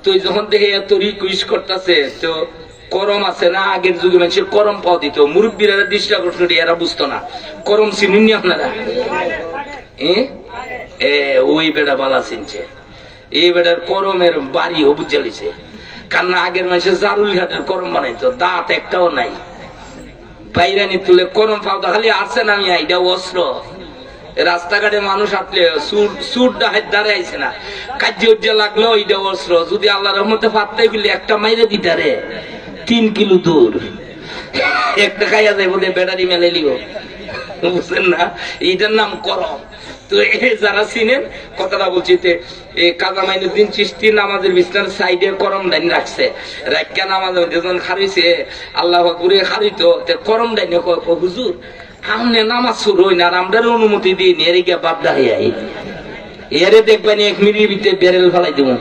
তুই যখন দেখে এত রিকোয়েস্ট করতেছে, তো করম আছে না, আগের যুগে মানুষের করম পাওয়া দিত, মুরব্বীরা দৃষ্টি আকর্ষণ এরা বুঝতো না। করম চিনুন আপনারা? ওই বেটা বালা চিনছে, এই বেটার করমের বাড়ি হবু চালিছে। কারণ আগের মানুষের জারুল ঘাটের করম বানাইতো, দাঁত একটাও নাই, বাইরানি তুলে করম পাওয়া খালি আসছে না। আমি এইটা অস্ত্র, রাস্তাঘাটে মানুষ হাঁটলে সুর ডাহাত দাঁড়ায় আইছে না, কার্য উজ্জা লাগলো এইটা অস্ত্র। যদি আল্লাহ রহমতে ফাত্তাই ফেলে একটা মাইরে দিতারে 3 কিলো দূর, একটা খাইয়া যাইব, ব্যাটারি মেলে লিব, বুঝছেন না? এইটার নাম করম। তো যারা চিনেন কথাটা বলছি, কাজা মাইনুদ্দিন চিশতি নামাজের বিছনার সাইডে করম ডাইন রাখছে, রাখা নামাজ যখন খারিছে আল্লাহ করে খারিত, করম ডাইনে হুজুর আমনে নামাজ শুরু হই না, আর আমরা অনুমতি দিই নি, এর গিয়া বাপদা হইয়া এরে দেখবেন 1 মিনিটের ভিতরে বেরেল ফেলাই দেবো,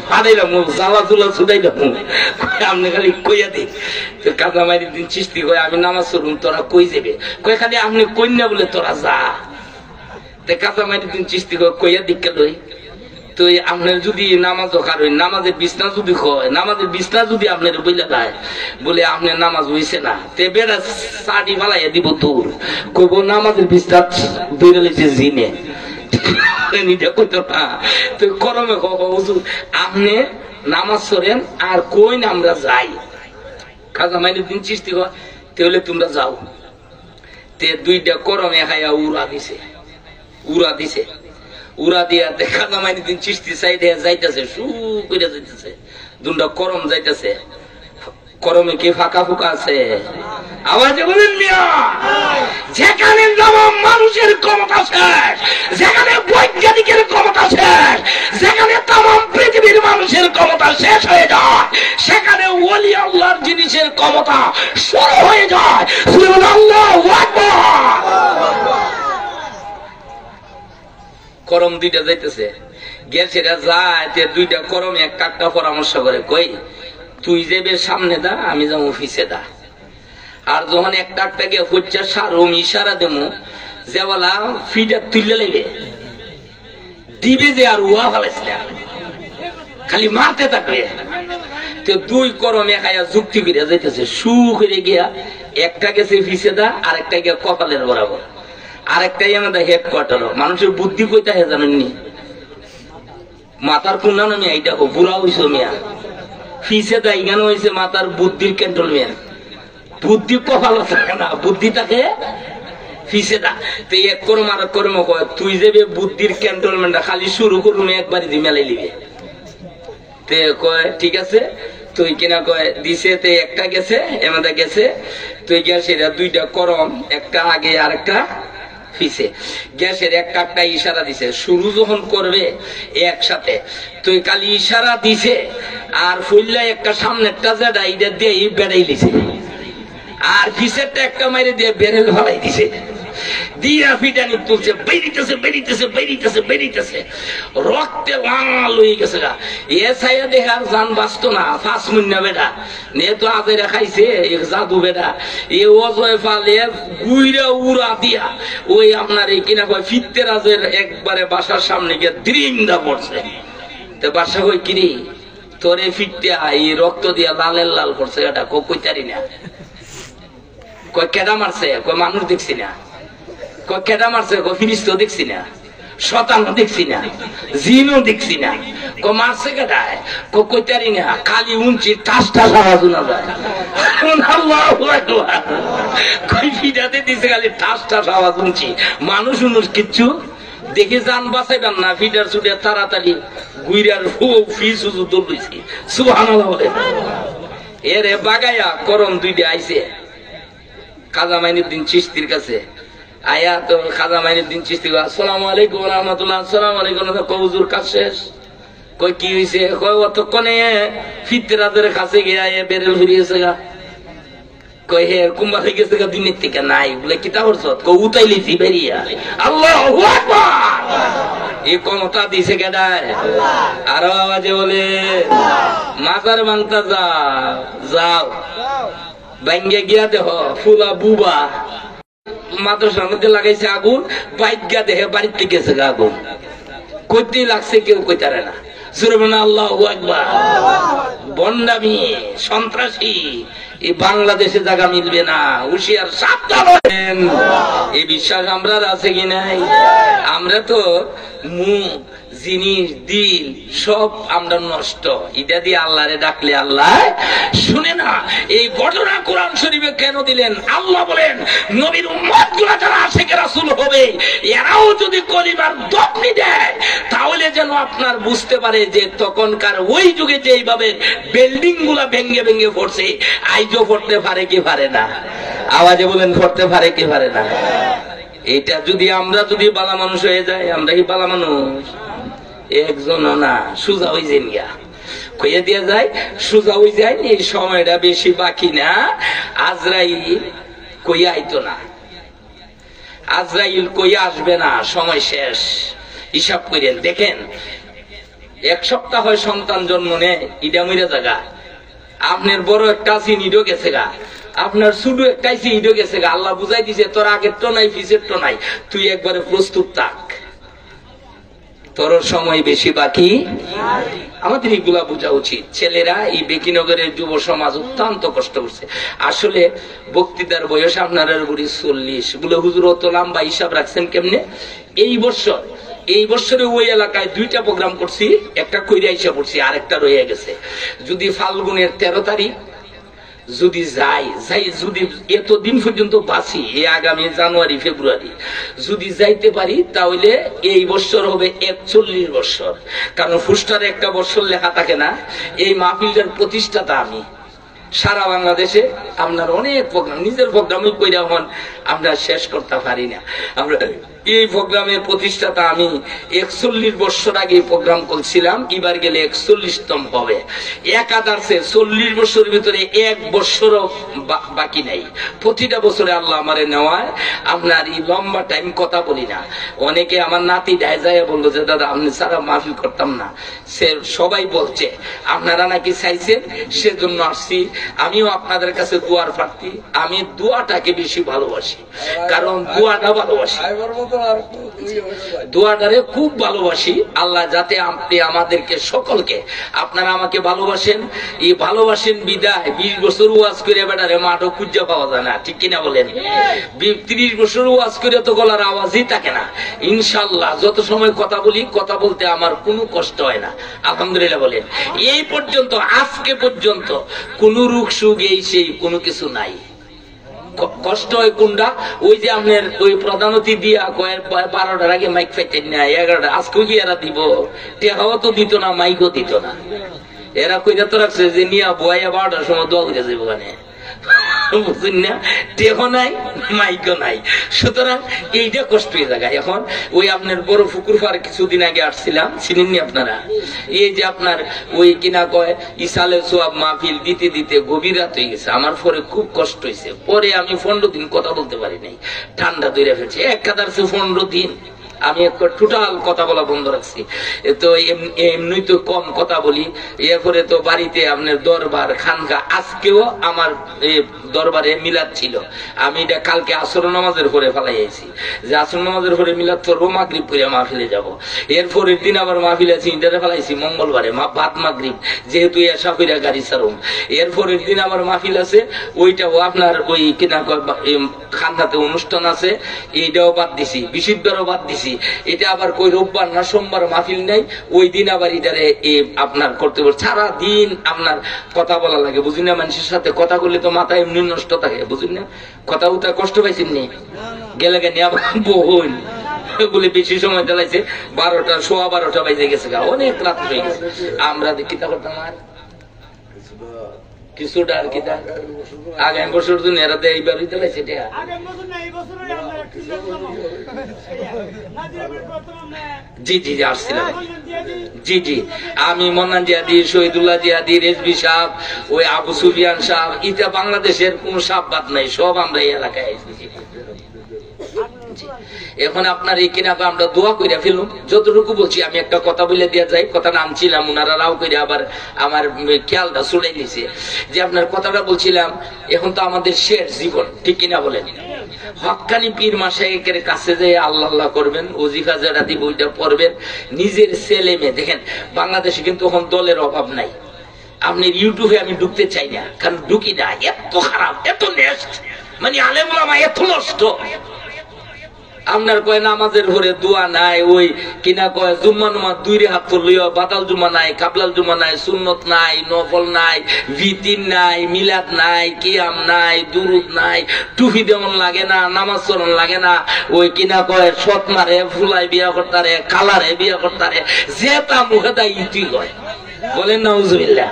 ফাড়াইলাম জ্বালা চুলা ছুটাইলাম, আপনি খালি কইয়া দিই। তো কাজা মাইনুদ্দিন চিশতি কয়, আমি নামাজ শুরু, তোরা কই যাবে? কয় খালি আপনি কই না বলে তোরা যা। কাজা মাইনুদ্দিন চিশতি কইয়া দিকে লই, তো আপনার যদি নামাজ কারণ নামাজের বিছনা যদি হয়, নামাজের বিছনা যদি আপনার বইলে দেয় বলে আপনার নামাজ হইছে না, তে বেড়া সাড়ি ফালাইয়া দিব দূর, কইব নামাজের বিছনা বেড়ে লেছে জিনে, নিজে কইতো না। তো করমে হুজুর আপনি নামাজ সরেন আর কইন আমরা যাই। খাজা মাইনুদ্দিন চিশতি কয়, তাহলে তোমরা যাও। তে 2টা করমে খাইয়া উড়া দিছে, উড়া দিয়া খাজা মাইনুদ্দিন চিশতি সাইডে যাইতেছে, শু করে যাইতেছে, 2টা করম যাইতেছে। করমে কি ফাঁকা ফুকা আছে? আওয়াজে বলেন মিয়া, যেখানে মানুষের ক্ষমতা শেষ, যেখানে বৈজ্ঞানিকের ক্ষমতা শেষ, যেখানে তামাম পৃথিবীর মানুষের ক্ষমতা শেষ হয়ে যায়, সেখানে ওলি আল্লাহর জিনিসের ক্ষমতা শুরু হয়ে যায়। আল্লাহু আকবার। করম 2টা যাইতেছে, গেছেরা যায়, 2টা করম একটা পরামর্শ করে, কই তুই যাবে সামনে দা, আমি যাবো অফিসে দা। আর যখন একটা গিয়ে হচ্ছে সারম ইশারা দেবো, যে বলা ফিটা তুলে লেগে দিবে, যে আর উহা ফেলাইছিল খালি মারতে থাকবে। তো 2 করম একাইয়া যুক্তি করে যাইতেছে, শু করে গিয়া একটা গেছে ফিসে দা, আর একটা গিয়া কপালের বরাবর, আরেকটাই আমাদের হেডকোয়ার্টার। মানুষের বুদ্ধি কইতা হে জানেননি, মাথার কোন নামে এইটা বুড়া হইছ মিয়া, ফিসে দা এখানে হয়েছে মাথার বুদ্ধির কেন্দ্র মিয়া, বুদ্ধি কপাল থাকে না, বুদ্ধি থাকে ফিসে দা। তো 1 করম আর করম কয়, তুই যাবে বুদ্ধির ক্যান্টনমেন্ট খালি শুরু করুন, একবারই দি মেলাই লিবে। তে কয় ঠিক আছে, তুই কিনা কয় দিছে, তে একটা গেছে এমাদা গেছে, তুই গ্যাসের 2টা করম, একটা আগে আর একটা পিছে, গ্যাসের একটা ইশারা দিছে, শুরু যখন করবে একসাথে, তুই খালি ইশারা দিছে আর ফুললা একটা সামনেরটা যেটা এইটা দিয়ে বেড়াই দিছে, আর পিছেরটা একটা মাইরে দিয়ে বেরেল ফেলাই দিছে, দিয়া ফিটানি তুলছে, বেরিতেছে, রক্তে লাল হয়ে গেছে গা। এ ছাইয়া দেখে আর জান বাঁচত না, 5 মিনিট বেটা নে তো আজেরা খাইছে জাদু বেটা, এ অজয় ফালে গুইরা উড়া দিয়া ওই আপনার এই কিনা কয় ফিরতে রাজের একবারে বাসার সামনে গিয়ে দ্রিন্দা পড়ছে। তো বাসা কই কিরি তোরে ফিরতে এই রক্ত দিয়া লালের লাল করছে, এটা কইতারি না। কয় কেডা মারছে? কয় মানুষ দেখছি না। কয় কেডা মারছে? কয় ফিরিস্ত দেখছি না। শতানো দেখছি না, জিনও দেখছি না। মারছে কেটায় কইতারি না, খালি উঞ্চি ঠাস ঠাস আওয়াজ শোনা যায়। কই ফিডাতে দিছে খালি ঠাস ঠাস আওয়াজ উঞ্চি, মানুষ উনুষ কিচ্ছু দেখে যান বাঁচাইবেন না। ফিডার ছুটে তাড়াতাড়ি গুইরার ফিস দৌড়ছি। সুবহানাল্লাহ বলে এরে বাগাইয়া করম দুইটা আইছে খাজা মাইনুদ্দিন চিশতির কাছে। আয়া তো খাজা মাইনুদ্দিন চিশতি আসসালামু আলাইকুম ওয়া রাহমাতুল্লাহ। আসসালামু আলাইকুম। কই হুজুর কাজ শেষ? কই কি হইছে? কই অতক্ষণে ফিতরাদের কাছে গিয়া বেরেল হইছে গা। কই হে কুম্বা হয়ে গেছে গা দিনের থেকে নাই বলে কিতা করছ? কই উতাইলিছি বেরিয়া। আল্লাহু আকবার। এই ক্ষমতা দিছে কেডায়? আরো আওয়াজে বলে মাজার ভাঙতা যাও ভাঙ্গে গিয়া দেহ ফুলা বুবা মাদ্রাসার মধ্যে লাগাইছে আগুন, বাইক গা দেহে বাড়িতে গেছে আগুন। কইতে লাগছে কেউ কইতারে না। আল্লাহু আকবার। বন্ডামি সন্ত্রাসী এই বাংলাদেশে জায়গা মিলবে না, হুঁশিয়ার সাবধান। এই বিশ্বাস আমরা আছে কি নাই? আমরা তো জিনিস দিল সব আমরা নষ্ট, এটা দিয়ে আল্লাহরে ডাকলে আল্লাহ শুনে না। এই ঘটনা কোরআন শরীফে কেন দিলেন? আল্লাহ বলেন নবীর উম্মতগুলো যারা আশিকে রাসূল হবে এরাও যদি কলিমার দফনি দেয় তাহলে যেন আপনার বুঝতে পারে যে তখনকার ওই যুগে যে এইভাবে বিল্ডিং গুলা ভেঙে ভেঙে পড়ছে আইজও পড়তে পারে কি পারে না? আওয়াজে বলেন পড়তে পারে কি পারে না? এটা যদি আমরা যদি বালা মানুষ হয়ে যায়, আমরা কি বালা মানুষ? একজনও না, সোজা হয়ে যান গা কইয়া দিয়া যায়, সোজা হয়ে যায়। এই সময়টা বেশি বাকি না, আজরাইল কইয়া আইতো না, আজরাইল কইয়া আসবে না, সময় শেষ। হিসাব করেন দেখেন, 1 সপ্তাহ হয় সন্তান জন্ম নেয়, ইটা মরে জায়গা। আপনার বড় একটা চিনিও গেছে গা, আপনার ছোট একটাই চিনিও গেছে গা। আল্লাহ বুঝাই দিছে তোর আগের তো নাই পিছের তো নাই, তুই একবারে প্রস্তুত থাক, তোর সময় বেশি বাকি। আমাদের এগুলা বোঝা উচিত। ছেলেরা এই বেকিনগরের যুব সমাজ অত্যন্ত কষ্ট করছে। আসলে বক্তৃতার বয়স আপনার 40 বলে হুজুর অত লম্বা হিসাব রাখছেন কেমনে? এই বছরে ওই এলাকায় 2টা প্রোগ্রাম করছি, একটা কইরা হিসাব করছি, আরেকটা রয়ে গেছে। যদি ফাল্গুনের 13 তারিখ যদি যাই যদি এতদিন পর্যন্ত বাঁচি, এই আগামী জানুয়ারি ফেব্রুয়ারি যদি যাইতে পারি তাহলে এই বছর হবে 41 বছর। কারণ ফুস্টারে একটা বছর লেখা থাকে না। এই মাহফিলের প্রতিষ্ঠাতা আমি। সারা বাংলাদেশে আপনার অনেক প্রোগ্রাম, নিজের প্রোগ্রামই কইরা হন আমরা শেষ করতে পারি না। আমরা এই প্রোগ্রামের প্রতিষ্ঠাতা আমি। 41 বছর আগে প্রোগ্রাম করছিলাম, এবার গেলে 41তম হবে। একাদারসে 40 বছরের ভিতরে 1 বছরও বাকি নাই। প্রতিটা বছরে আল্লাহ আমারে নেওয়ায় আপনার এই লম্বা টাইম কথা বলি না। অনেকে আমার নাতি যায় যায় বললো যে দাদা আপনি সারা মাহফিল করতাম না। সে সবাই বলছে আপনারা নাকি চাইছেন, সেজন্য আসছি। আমিও আপনাদের কাছে দোয়ার প্রার্থী। আমি দোয়াটাকে বেশি ভালোবাসি, কারণ দোয়াটা ভালোবাসি, দোয়াটারে খুব ভালোবাসি। আল্লাহ যাতে আপনি আমাদেরকে সকলকে, আপনারা আমাকে ভালোবাসেন, এই ভালোবাসেন বিদায় 20 বছর ওয়াজ করে বেটারে মাঠও খুঁজে পাওয়া যায় না, ঠিক কিনা বলেন? 30 বছর ওয়াজ করে তো গলার আওয়াজই থাকে না। ইনশাল্লাহ যত সময় কথা বলি, কথা বলতে আমার কোনো কষ্ট হয় না, আলহামদুলিল্লাহ বলেন। এই পর্যন্ত, আজকে পর্যন্ত কোন রোগ সুখ এই সেই কোনো কিছু নাই। কষ্ট হয় কোনটা? ওই যে আপনার ওই প্রধানমন্ত্রী দিয়া কয়ের 12টার আগে মাইক পাইতেন না, 11টা আজকেও কি এরা দিব? টেহাও তো দিত না, মাইকও দিত না। এরা কইরা তো রাখছে যে নিয়া বয়া 12টার সময় দোয়া করে যাবো ওখানে, বুঝছেন না? টেহো নাই, মাইকও নাই। সুতরাং এইটা কষ্ট হয়ে যায়। এখন ওই আপনার বড় ফুকুর ফার কিছুদিন আগে আসছিলাম, চিনেননি আপনারা? এই যে আপনার ওই কিনা কয় ইসালে সোয়াব মাহফিল দিতে দিতে গভীর রাত হয়ে গেছে। আমার পরে খুব কষ্ট হয়েছে। পরে আমি 15 দিন কথা বলতে পারি নাই, ঠান্ডা ধরে ফেলছে। এক কাদার 15 দিন আমি টোটাল কথা বলা বন্ধ রাখছি। তো এমনি তো কম কথা বলি। এরপরে তো বাড়িতে আপনার দরবার খানকা, আজকেও আমার দরবারে মিলাদ ছিল। আমি এটা কালকে আসর নামাজের পরে ফেলাইছি যে আসর নামাজের পরে মিলাদ করবো, মাগরিব করে মাহফিলে যাব। এরপরের দিন আবার মাহফিল আছে, ইন্টারে ফেলাইছি মঙ্গলবারে বাদ মাগরিব, যেহেতু এসা ফিরা গাড়ি ছাড়ুম। এরপরের দিন আবার মাহফিল আছে, ওইটাও আপনার ওই কিনা খানকাতে অনুষ্ঠান আছে, এইটাও বাদ দিছি, বিশুদ্ধরও বাদ দিছি। দিছি, এটা আবার কই রোববার না সোমবার মাহফিল নাই, ওই দিন আবার এটারে আপনার করতে বল। সারা দিন আপনার কথা বলা লাগে, বুঝি না? মানুষের সাথে কথা বললে তো মাথা এমনি নষ্ট থাকে, বুঝি না? কথা উঠা কষ্ট পাইছেন নি? গেলে গেলে আবার বোন বলে বেশি সময় চালাইছে, 12টা 12:15 বাজে গেছে, অনেক রাত হয়ে গেছে। আমরা কিতা করতাম আর কিছুটা আর কিতা আগামী বছর জন্য এরা তো এইবার চালাইছে। জি জি আসছিলাম, জি জি আমি মন্নান জিয়াদি, শহীদুল্লাহ জিয়াদি, রেজবি সাহেব, ওই আবু সুফিয়ান সাহেব, এটা বাংলাদেশের কোন সাপ বাদ নাই, সব আমরা এই এলাকায় এসেছি। এখন আপনার এই কিনা আমরা দোয়া কইরা ফেলুন, যতটুকু বলছি। আমি একটা কথা বলে দিয়ে যাই, কথাটা আনছিলাম, ওনারা রাও করে আবার আমার খেয়ালটা ছুড়াই নিছে, যে আপনার কথাটা বলছিলাম, এখন তো আমাদের শেষ জীবন, ঠিক কিনা বলেন? হক্কানি পীর মাশায়েখের কাছে যে আল্লাহ আল্লাহ করবেন, ওজিফা যারা দিব ওইটা পড়বেন, নিজের ছেলে মেয়ে। দেখেন বাংলাদেশে কিন্তু এখন দলের অভাব নাই। আপনি ইউটিউবে আমি ঢুকতে চাই না, কারণ ঢুকি না, এত খারাপ, এত নেস্ট, মানে আলেম ওলামা এত নষ্ট। আপনার কয় নামাজের ঘরে দোয়া নাই, ওই কিনা কয় জুম্মা নুমা 2 হাত তুললিও, বাতাল জুমা নাই, কাবলাল জুমা নাই, সুন্নত নাই, নফল নাই, ভিতির নাই, মিলাদ নাই, কিয়াম নাই, দুরুদ নাই, টুপি দেওয়ান লাগে না, নামাজ চরণ লাগে না, ওই কিনা কয় সৎ মারে, ফুলাই বিয়া করতারে, কালারে বিয়া করতারে, যে তা মুখে তাই ইতি কয়। বলেন নাউজুবিল্লাহ।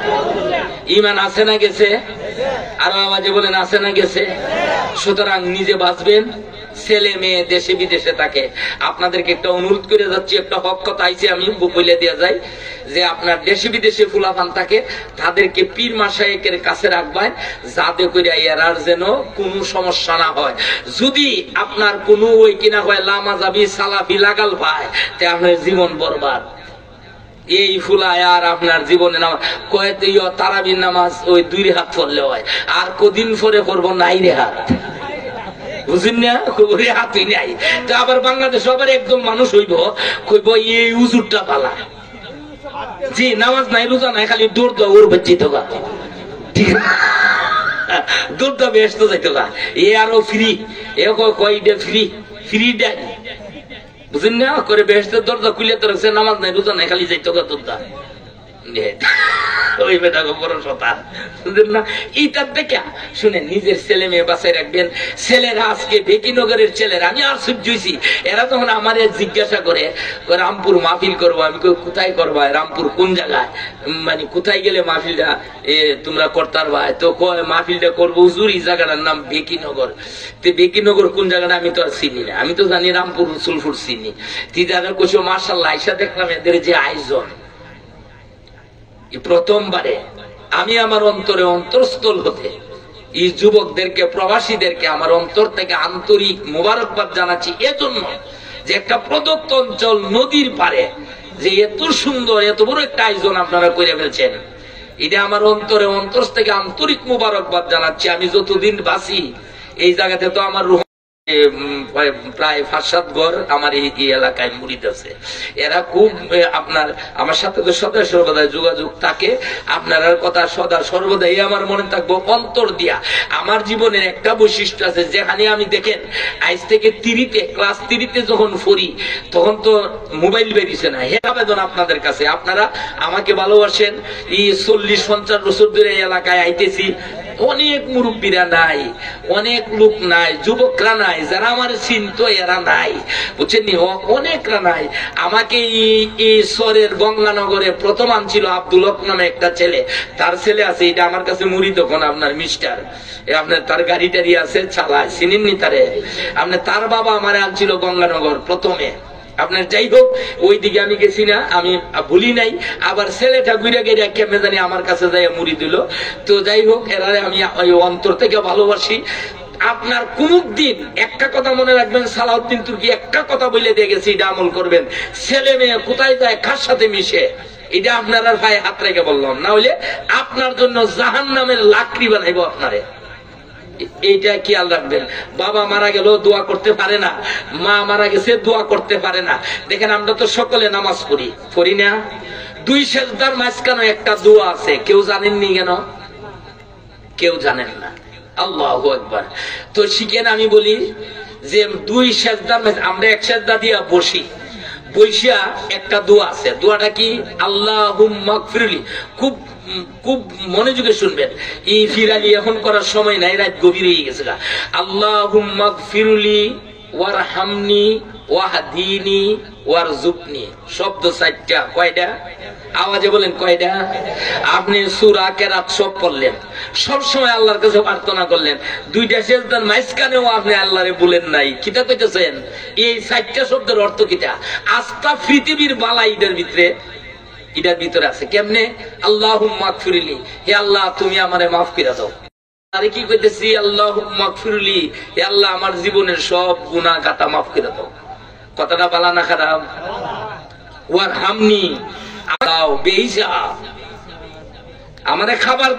ইমান আছে না গেছে? আর আওয়াজে বলেন আছে না গেছে? সুতরাং নিজে বাঁচবেন, ছেলে মেয়ে দেশে বিদেশে থাকে। আপনাদেরকে একটা অনুরোধ করে যাচ্ছি, একটা হক কথা আইছে, আমি বলে দেওয়া যায়, যে আপনার দেশে বিদেশে ফুলাফান থাকে, তাদেরকে পীর মাশায়েখের কাছে রাখবেন, যাতে করে এরার যেন কোনো সমস্যা না হয়। যদি আপনার কোনো ওই কিনা হয় লামাজাবি সালাফি লাগাল পায়, তে আপনার জীবন বরবাদ। এই ফুলায় আর আপনার জীবনে নামাজ কয়েতে তারাবির নামাজ ওই 2 হাত পড়লে হয়, আর কদিন পরে করবো নাই রে হাত, বুঝেন না? হাতই নাই। তো আবার বাংলাদেশ আবার একদম মানুষ হইব, কইব এই উজুরটা পালা, জি নামাজ নাই রোজা নাই, খালি দৌড় দাও ওর বেঁচে তো গা, ঠিক দৌড় দাও বেশ তো যাইতো গা, এ আরো ফ্রি, এ কয়টা ফ্রি ফ্রি দেয়, বুঝেন না? করে বেহেশতের দরজা খুলে তো রাখছে, নামাজ নাই রোজা নাই, খালি যাইতো গা দৌড় দা, ওই বেটাকে বড় কথা, বুঝলেন না? এইটার দেখে শুনেন, নিজের ছেলে মেয়ে বাসায় রাখবেন। ছেলেরা আজকে বেকিনগরের ছেলেরা, আমি আর সহ্য হইছি, এরা যখন আমার জিজ্ঞাসা করে রামপুর মাহফিল করবো, আমি কোথায় করবা, রামপুর কোন জায়গায়, মানে কোথায় গেলে মাহফিলটা তোমরা করতার ভাই, তো মাহফিলটা করবো হুজুর এই জায়গাটার নাম বেকিনগর। তো বেকিনগর কোন জায়গাটা আমি তো আর চিনি না, আমি তো জানি রামপুর রসুলপুর চিনি। তিদারা কোথাও মার্শাল্লাহ আইসা দেখলাম এদের যে আয়োজন, প্রথমবারে আমি আমার অন্তরে অন্তরস্থল হতে এই যুবকদেরকে, প্রবাসীদেরকে আমার অন্তর থেকে আন্তরিক মোবারকবাদ জানাচ্ছি, এজন্য যে একটা প্রদত্ত অঞ্চল নদীর পারে যে এত সুন্দর এত বড় একটা আয়োজন আপনারা করে ফেলছেন, এটা আমার অন্তরে অন্তর থেকে আন্তরিক মোবারকবাদ জানাচ্ছি। আমি যতদিন বাঁচি এই জায়গাতে তো আমার প্রায় 5-7 ঘর আমার এই এলাকায় মুরিদ আছে, এরা খুব আপনার আমার সাথে তো সদা সর্বদাই যোগাযোগ থাকে, আপনার কথা সদা সর্বদাই আমার মনে থাকবো অন্তর দিয়া। আমার জীবনের একটা বৈশিষ্ট্য আছে, যেখানে আমি দেখেন আজ থেকে ক্লাস 3-তে যখন পড়ি, তখন তো মোবাইল বেরিয়েছে না। হে আবেদন আপনাদের কাছে, আপনারা আমাকে ভালোবাসেন, এই 40-50 বছর ধরে এই এলাকায় আইতেছি, অনেক মুরব্বীরা নাই, অনেক লোক নাই, যুবকরা নাই, যারা আমার চিন্ত এরা নাই, বুঝছেন, অনেকরা নাই। আমাকে এই শহরের গঙ্গানগরে প্রথম আনছিল আব্দুল হক নামে একটা ছেলে, তার ছেলে আছে, এটা আমার কাছে মুড়ি তখন আপনার মিস্টার, আপনার তার গাড়ি টাড়ি আছে, চালায়, চিনেননি তারে? আপনার তার বাবা আমার আনছিল গঙ্গানগর প্রথমে। আপনার যাই হোক, ওই দিকে আমি গেছি না, আমি ভুলি নাই। আবার ছেলেটা ঘুরে গিয়ে কেমনে জানি আমার কাছে যাই মুড়ি দিল। তো যাই হোক, এরারে আমি অন্তর থেকে ভালোবাসি। আপনার কোন দিন একটা কথা মনে রাখবেন, সালাউদ্দিন তুর্কি একটা কথা বলে দিয়ে গেছে, এটা আমল করবেন। ছেলে মেয়ে কোথায় যায়, কার সাথে মিশে, এটা আপনার আর ভাই হাত রেখে বললাম, না হইলে আপনার জন্য জাহান্নামের লাকড়ি বানাইবো আপনারে। এইটা খেয়াল রাখবেন। বাবা মারা গেল দোয়া করতে পারে না, মা মারা গেছে দোয়া করতে পারে না। দেখেন আমরা তো সকলে নামাজ পড়ি না, 2 সেজদার মাঝখানে একটা দোয়া আছে, কেউ জানেননি কেন? কেউ জানেন না। আল্লাহু আকবার। তো শিখেন, আমি বলি যে দুই সেজদার মাঝে আমরা এক সেজদা দিয়া বসি, বৈশা একটা দোয়া আছে, দোয়াটা কি? আল্লাহুম্মা গফিরলি। খুব খুব মনোযোগে শুনবেন, এই ফিরালি এখন করার সময় নাই, রাত গভীর হয়ে গেছে। আল্লাহুম্মা গফিরলি ওয়ারহামনি ওয়াহদিনি ওয়ারজুকনি। শব্দ 4টা। কয়টা? আওয়াজে বলেন কয়টা? আপনি সূরা কেরাত সব পড়লেন, সব সময় আল্লাহর কাছে প্রার্থনা করলেন, 2টা সেজদার মাঝখানেও আপনি আল্লাহরে বলেন নাই। কিটা কইতেছেন? এই 4টা শব্দের অর্থ কিটা? আস্থা পৃথিবীর বালা এটার ভিতরে আছে। কেমনে? আল্লাহুম্মা গফিরলি, হে আল্লাহ তুমি আমারে মাফ করে দাও। আরে কি কইতেছি? আল্লাহুম্মা গফিরলি, হে আল্লাহ আমার জীবনের সব গুনাহ খাতা মাফ করে দাও। কথাটা বালা না খারাপ? ওয়ারহামনি, দাও বেহিসাব আমারে খাবার